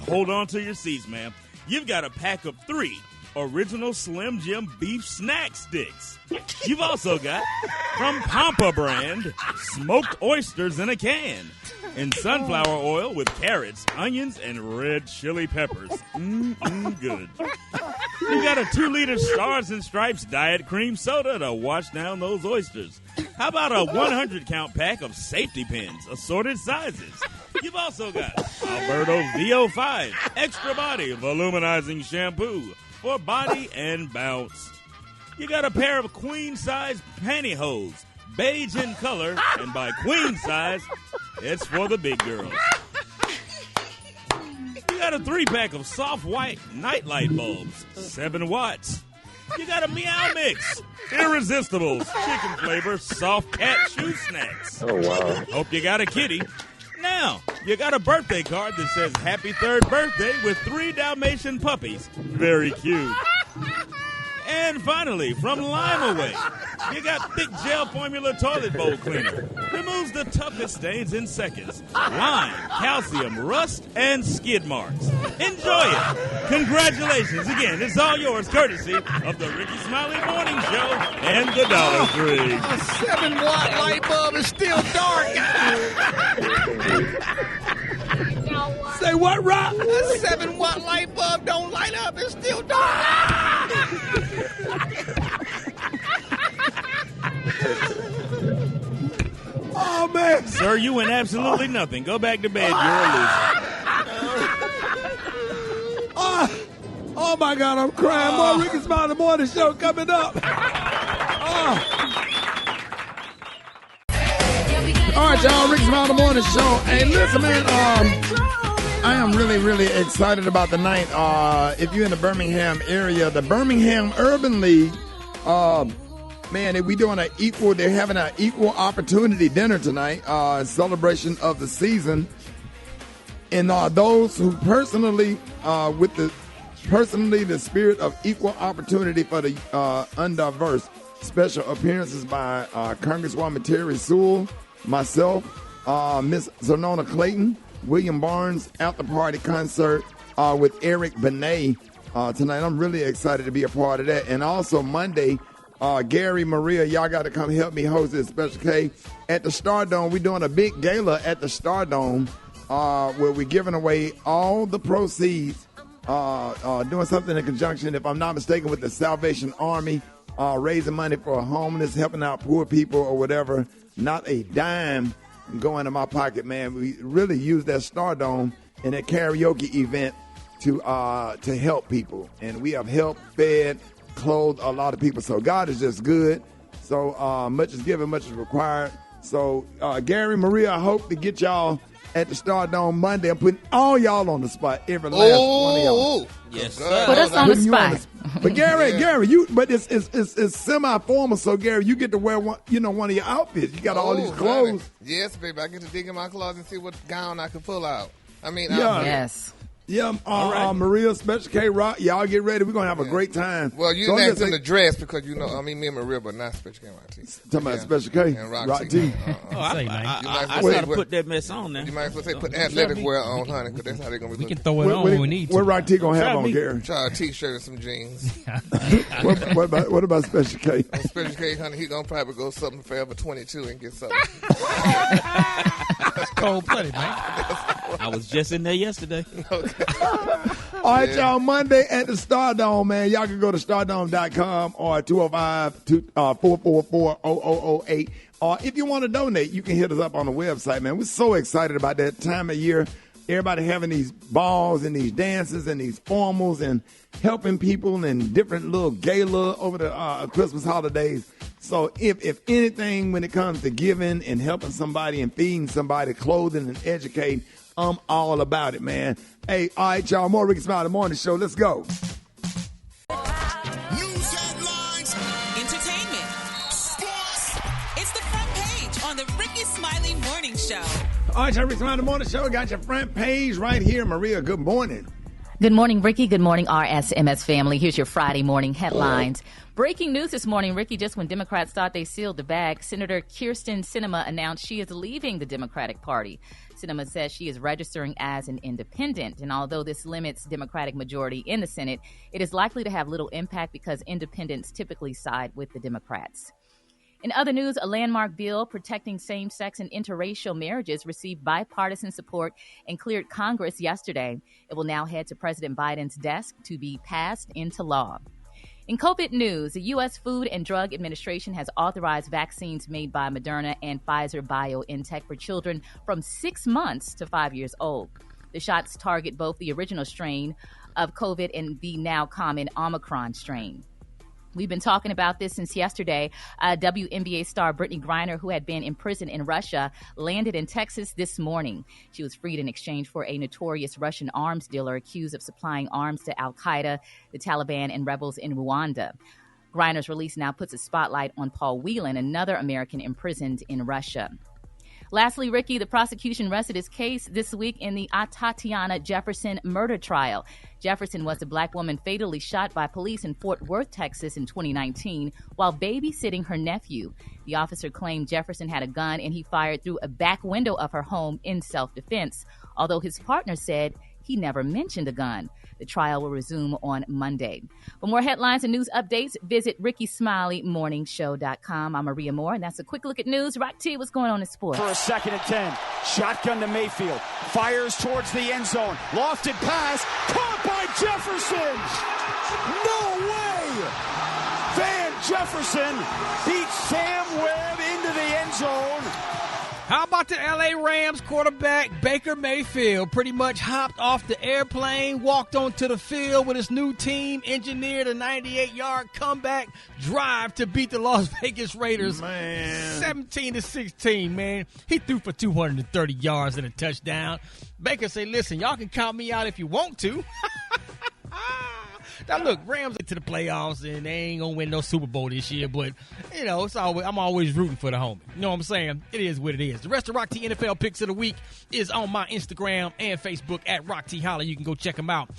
Hold on to your seats, ma'am. You've got a pack of 3 original Slim Jim beef snack sticks. You've also got, from Pampa brand, smoked oysters in a can, and sunflower oil with carrots, onions, and red chili peppers. Good. You got a 2-liter Stars and Stripes Diet Cream Soda to wash down those oysters. How about a 100-count pack of safety pins, assorted sizes? You've also got Alberto VO5 Extra Body Voluminizing Shampoo for body and bounce. You got a pair of queen-size pantyhose, beige in color, and by queen size, it's for the big girls. You got a 3-pack of soft white nightlight bulbs, 7 watts. You got a Meow Mix, Irresistibles, chicken flavor, soft cat shoe snacks. Oh, wow. Hope you got a kitty. Now, you got a birthday card that says Happy 3rd Birthday with 3 Dalmatian puppies. Very cute. And finally, from Lime Away, you got thick gel formula toilet bowl cleaner. Removes the toughest stains in seconds. Lime, calcium, rust, and skid marks. Enjoy it. Congratulations. Again, it's all yours, courtesy of the Rickey Smiley Morning Show and the Dollar Tree. A 7-watt light bulb is still dark. Say what, Rob? A 7-watt light bulb don't light up. It's still dark. Oh, man. Sir, you win absolutely nothing. Go back to bed. You're a loser. Oh, my God, I'm crying. More Rickey Smiley Morning Show coming up. All right, y'all, Rickey Smiley Morning Show. Hey, listen, man, I am really, really excited about the night. If you're in the Birmingham area, the Birmingham Urban League, man, they're having an equal opportunity dinner tonight, in celebration of the season. And those who personally, the spirit of equal opportunity for the undiverse, special appearances by Congresswoman Terry Sewell, myself, Miss Zonona Clayton, William Barnes, after party concert with Eric Benet tonight. I'm really excited to be a part of that. And also Monday, Gary, Maria, y'all got to come help me host this Special K at the Stardome. We're doing a big gala at the Stardome where we're giving away all the proceeds, doing something in conjunction, if I'm not mistaken, with the Salvation Army, raising money for homeless, helping out poor people or whatever. Not a dime going in my pocket, man. We really use that Stardome in that karaoke event to help people. And we have helped, fed, clothed a lot of people. So God is just good. So much is given, much is required. So Gary, Maria, I hope to get y'all at the Stardome Monday. I'm putting all y'all on the spot, every last one of y'all. Yes, sir. Put us on the spot. But Gary, it's semi-formal, so Gary, you get to wear one of your outfits. You got all these clothes. Honey. Yes, baby. I get to dig in my closet and see what gown I can pull out. I mean, yes. Yeah, Maria, Special K, Rock, y'all get ready. We're going to have a great time. Well, you didn't ask them to dress because, me and Maria, but not Special K and Rock T. Talking about Special K and Rock T. I got to put that mess on now. You might as well say put athletic wear on, honey, because that's how they're going to be. We can throw it on when we need to. What Rock T going to have on, Gary? Try a T-shirt and some jeans. What about Special K? Special K, honey, he's going to probably go something Forever 22 and get something. That's cold-blooded, man. I was just in there yesterday. Okay. All right, y'all, Monday at the Stardome, man. Y'all can go to stardome.com or 205-444-0008. Or if you want to donate, you can hit us up on the website, man. We're so excited about that time of year. Everybody having these balls and these dances and these formals and helping people and different little gala over the Christmas holidays. So if anything, when it comes to giving and helping somebody and feeding somebody, clothing and educating, I'm all about it, man. Hey, all right, y'all, more Rickey Smiley Morning Show. Let's go. News headlines, entertainment, sports. It's the front page on the Rickey Smiley Morning Show. All right, y'all, Rickey Smiley Morning Show. Got your front page right here. Maria, good morning. Good morning, Ricky. Good morning, RSMS family. Here's your Friday morning headlines. Breaking news this morning, Ricky. Just when Democrats thought they sealed the bag, Senator Kyrsten Sinema announced she is leaving the Democratic Party. Sinema says she is registering as an independent. And although this limits Democratic majority in the Senate, it is likely to have little impact because independents typically side with the Democrats. In other news, a landmark bill protecting same-sex and interracial marriages received bipartisan support and cleared Congress yesterday. It will now head to President Biden's desk to be passed into law. In COVID news, the U.S. Food and Drug Administration has authorized vaccines made by Moderna and Pfizer-BioNTech for children from 6 months to 5 years old. The shots target both the original strain of COVID and the now common Omicron strain. We've been talking about this since yesterday. WNBA star Brittany Griner, who had been imprisoned in Russia, landed in Texas this morning. She was freed in exchange for a notorious Russian arms dealer accused of supplying arms to al-Qaeda, the Taliban, and rebels in Rwanda. Griner's release now puts a spotlight on Paul Whelan, another American imprisoned in Russia. Lastly, Ricky, the prosecution rested its case this week in the Tatiana Jefferson murder trial. Jefferson was a black woman fatally shot by police in Fort Worth, Texas in 2019 while babysitting her nephew. The officer claimed Jefferson had a gun and he fired through a back window of her home in self-defense, although his partner said he never mentioned a gun. The trial will resume on Monday. For more headlines and news updates, visit RickySmileyMorningShow.com. I'm Maria Moore, and that's a quick look at news. Rock T, what's going on in sports? For a 2nd and 10. Shotgun to Mayfield. Fires towards the end zone. Lofted pass. Caught by Jefferson. No way. Van Jefferson beats Sam Webb into the end zone. How about the L.A. Rams quarterback Baker Mayfield? Pretty much hopped off the airplane, walked onto the field with his new team, engineered a 98-yard comeback drive to beat the Las Vegas Raiders. Man. 17-16, man. He threw for 230 yards and a touchdown. Baker said, listen, y'all can count me out if you want to. Now, look, Rams into the playoffs, and they ain't going to win no Super Bowl this year, but, you know, I'm always rooting for the homie. You know what I'm saying? It is what it is. The rest of Rock T NFL Picks of the Week is on my Instagram and Facebook at Rock T Holla. You can go check them out.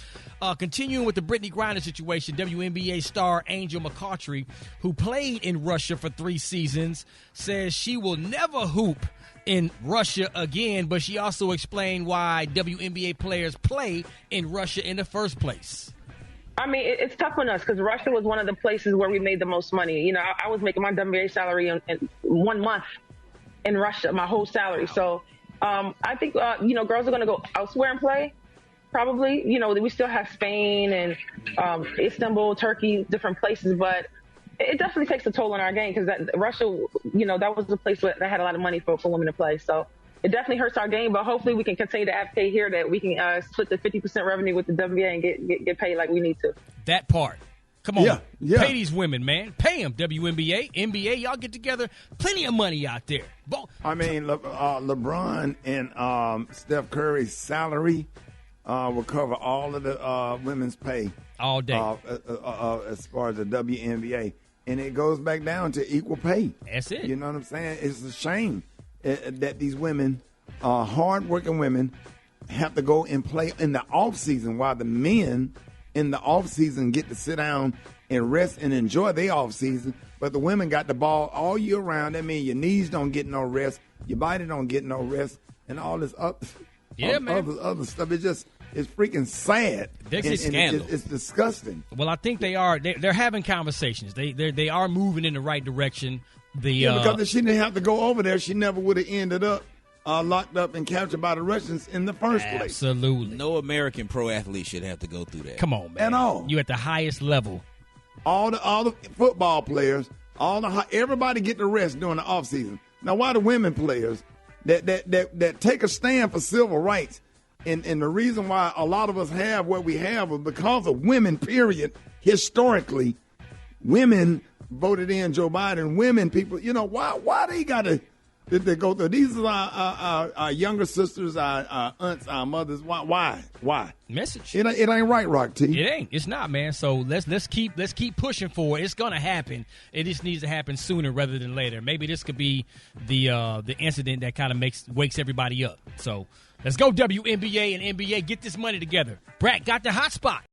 Continuing with the Brittany Griner situation, WNBA star Angel McCoughtry, who played in Russia for 3 seasons, says she will never hoop in Russia again, but she also explained why WNBA players play in Russia in the first place. I mean, it's tough on us because Russia was one of the places where we made the most money. You know, I was making my WNBA salary in 1 month in Russia, my whole salary. So I think, you know, girls are going to go elsewhere and play, probably. You know, we still have Spain and Istanbul, Turkey, different places. But it definitely takes a toll on our game because Russia, you know, that was the place that had a lot of money for women to play. So it definitely hurts our game, but hopefully we can continue to advocate here that we can split the 50% revenue with the WNBA and get paid like we need to. That part. Come on. Yeah. Pay these women, man. Pay them, WNBA, NBA. Y'all get together. Plenty of money out there. I mean, LeBron and Steph Curry's salary will cover all of the women's pay. All day. As far as the WNBA. And it goes back down to equal pay. That's it. You know what I'm saying? It's a shame that these women, hard-working women, have to go and play in the off-season while the men in the off-season get to sit down and rest and enjoy their off-season. But the women got the ball all year round. That means your knees don't get no rest, your body don't get no rest, and all this other stuff. It's freaking sad. It's a scandal. It's disgusting. Well, I think they are. They're having conversations. They are moving in the right direction. Because if she didn't have to go over there, she never would have ended up locked up and captured by the Russians in the first place. Absolutely. No American pro athlete should have to go through that. Come on, man. At all. You at the highest level. All the football players, everybody get the rest during the off season. Now, why the women players that take a stand for civil rights, and the reason why a lot of us have what we have is because of women. Period. Historically, women voted in Joe Biden. Women, people, you know, why they got to go through? These are our younger sisters, our aunts, our mothers. Why? Message. It ain't right, Rock T. It ain't. It's not, man. So let's keep pushing for it. It's gonna happen. It just needs to happen sooner rather than later. Maybe this could be the incident that kind of wakes everybody up. So let's go, WNBA and NBA. Get this money together. Brat got the hot spot.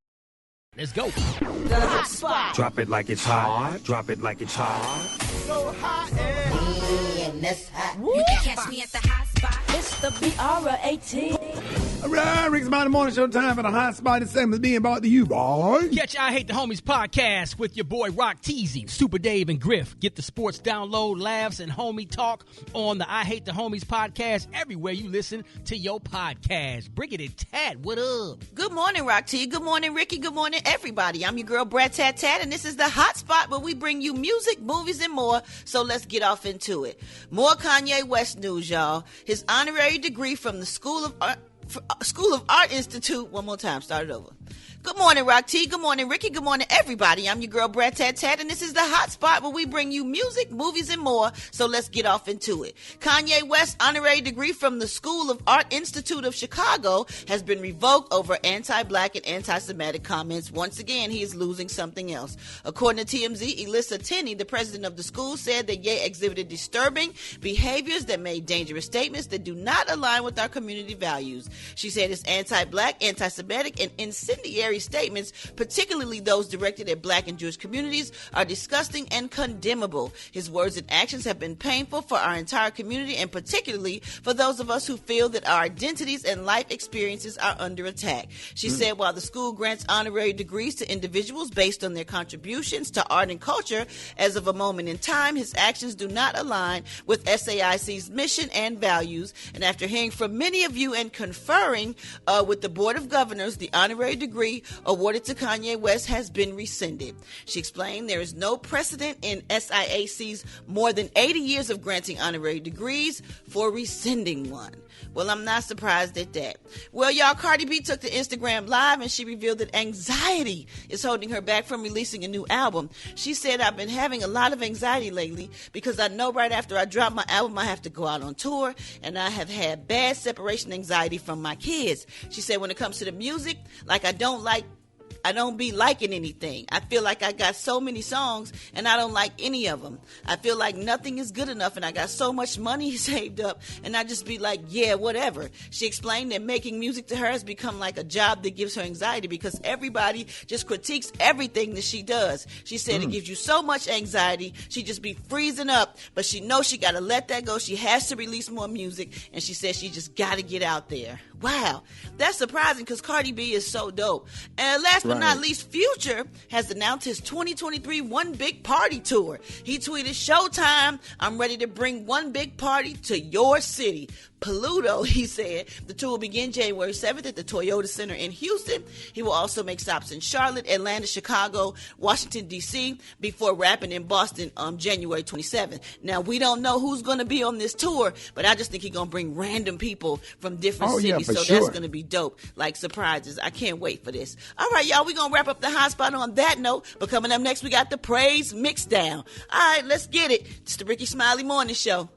Let's go. The hot spot. Drop it like it's hot. Drop it like it's hot. So hot and that's hot. You can catch me at the hot spot. It's the BR18. All right, Rickey Smiley Morning Show time for the hot spot. This segment being brought to you, boy. Catch I Hate the Homies podcast with your boy Rock Teasy, Super Dave, and Griff. Get the sports download, laughs, and homie talk on the I Hate the Homies podcast everywhere you listen to your podcast. Bring it in, Tad. What up? Good morning, Rock T. Good morning, Ricky. Good morning, everybody. I'm your girl, Brat Tat Tat, and this is the hot spot where we bring you music, movies, and more. So let's get off into it. More Kanye West news, y'all. His honorary degree from the School of Art Institute. One more time, start it over. Good morning, Rock T. Good morning, Ricky. Good morning, everybody. I'm your girl, Brad Tat Tat, and this is the Hot Spot where we bring you music, movies, and more. So let's get off into it. Kanye West's honorary degree from the School of Art Institute of Chicago has been revoked over anti-black and anti-Semitic comments. Once again, he is losing something else. According to TMZ, Elissa Tenney, the president of the school, said that Ye exhibited disturbing behaviors that made dangerous statements that do not align with our community values. She said his anti-black, anti-Semitic, and incendiary statements, particularly those directed at black and Jewish communities, are disgusting and condemnable. His words and actions have been painful for our entire community, and particularly for those of us who feel that our identities and life experiences are under attack. She said while the school grants honorary degrees to individuals based on their contributions to art and culture, as of a moment in time, his actions do not align with SAIC's mission and values. And after hearing from many of you and conferring with the Board of Governors, the honorary degree awarded to Kanye West has been rescinded. She explained there is no precedent in SIAC's more than 80 years of granting honorary degrees for rescinding one. Well, I'm not surprised at that. Well, y'all, Cardi B took to Instagram Live and she revealed that anxiety is holding her back from releasing a new album. She said, I've been having a lot of anxiety lately because I know right after I drop my album, I have to go out on tour, and I have had bad separation anxiety from my kids. She said, when it comes to the music, like I don't be liking anything. I feel like I got so many songs and I don't like any of them. I feel like nothing is good enough and I got so much money saved up and I just be like, yeah, whatever. She explained that making music to her has become like a job that gives her anxiety because everybody just critiques everything that she does. She said it gives you so much anxiety. She just be freezing up, but she knows she got to let that go. She has to release more music, and she said she just got to get out there. Wow, that's surprising because Cardi B is so dope. And last but not least, Future has announced his 2023 One Big Party Tour. He tweeted, Showtime, I'm ready to bring one big party to your city. Pluto, he said. The tour will begin January 7th at the Toyota Center in Houston. He will also make stops in Charlotte, Atlanta, Chicago, Washington, D.C. before rapping in Boston on January 27th. Now, we don't know who's going to be on this tour, but I just think he's going to bring random people from different cities. So that's going to be dope, like surprises. I can't wait for this. All right, y'all, we're going to wrap up the hot spot on that note. But coming up next, we got the Praise Mixdown. All right, let's get it. It's the Rickey Smiley Morning Show.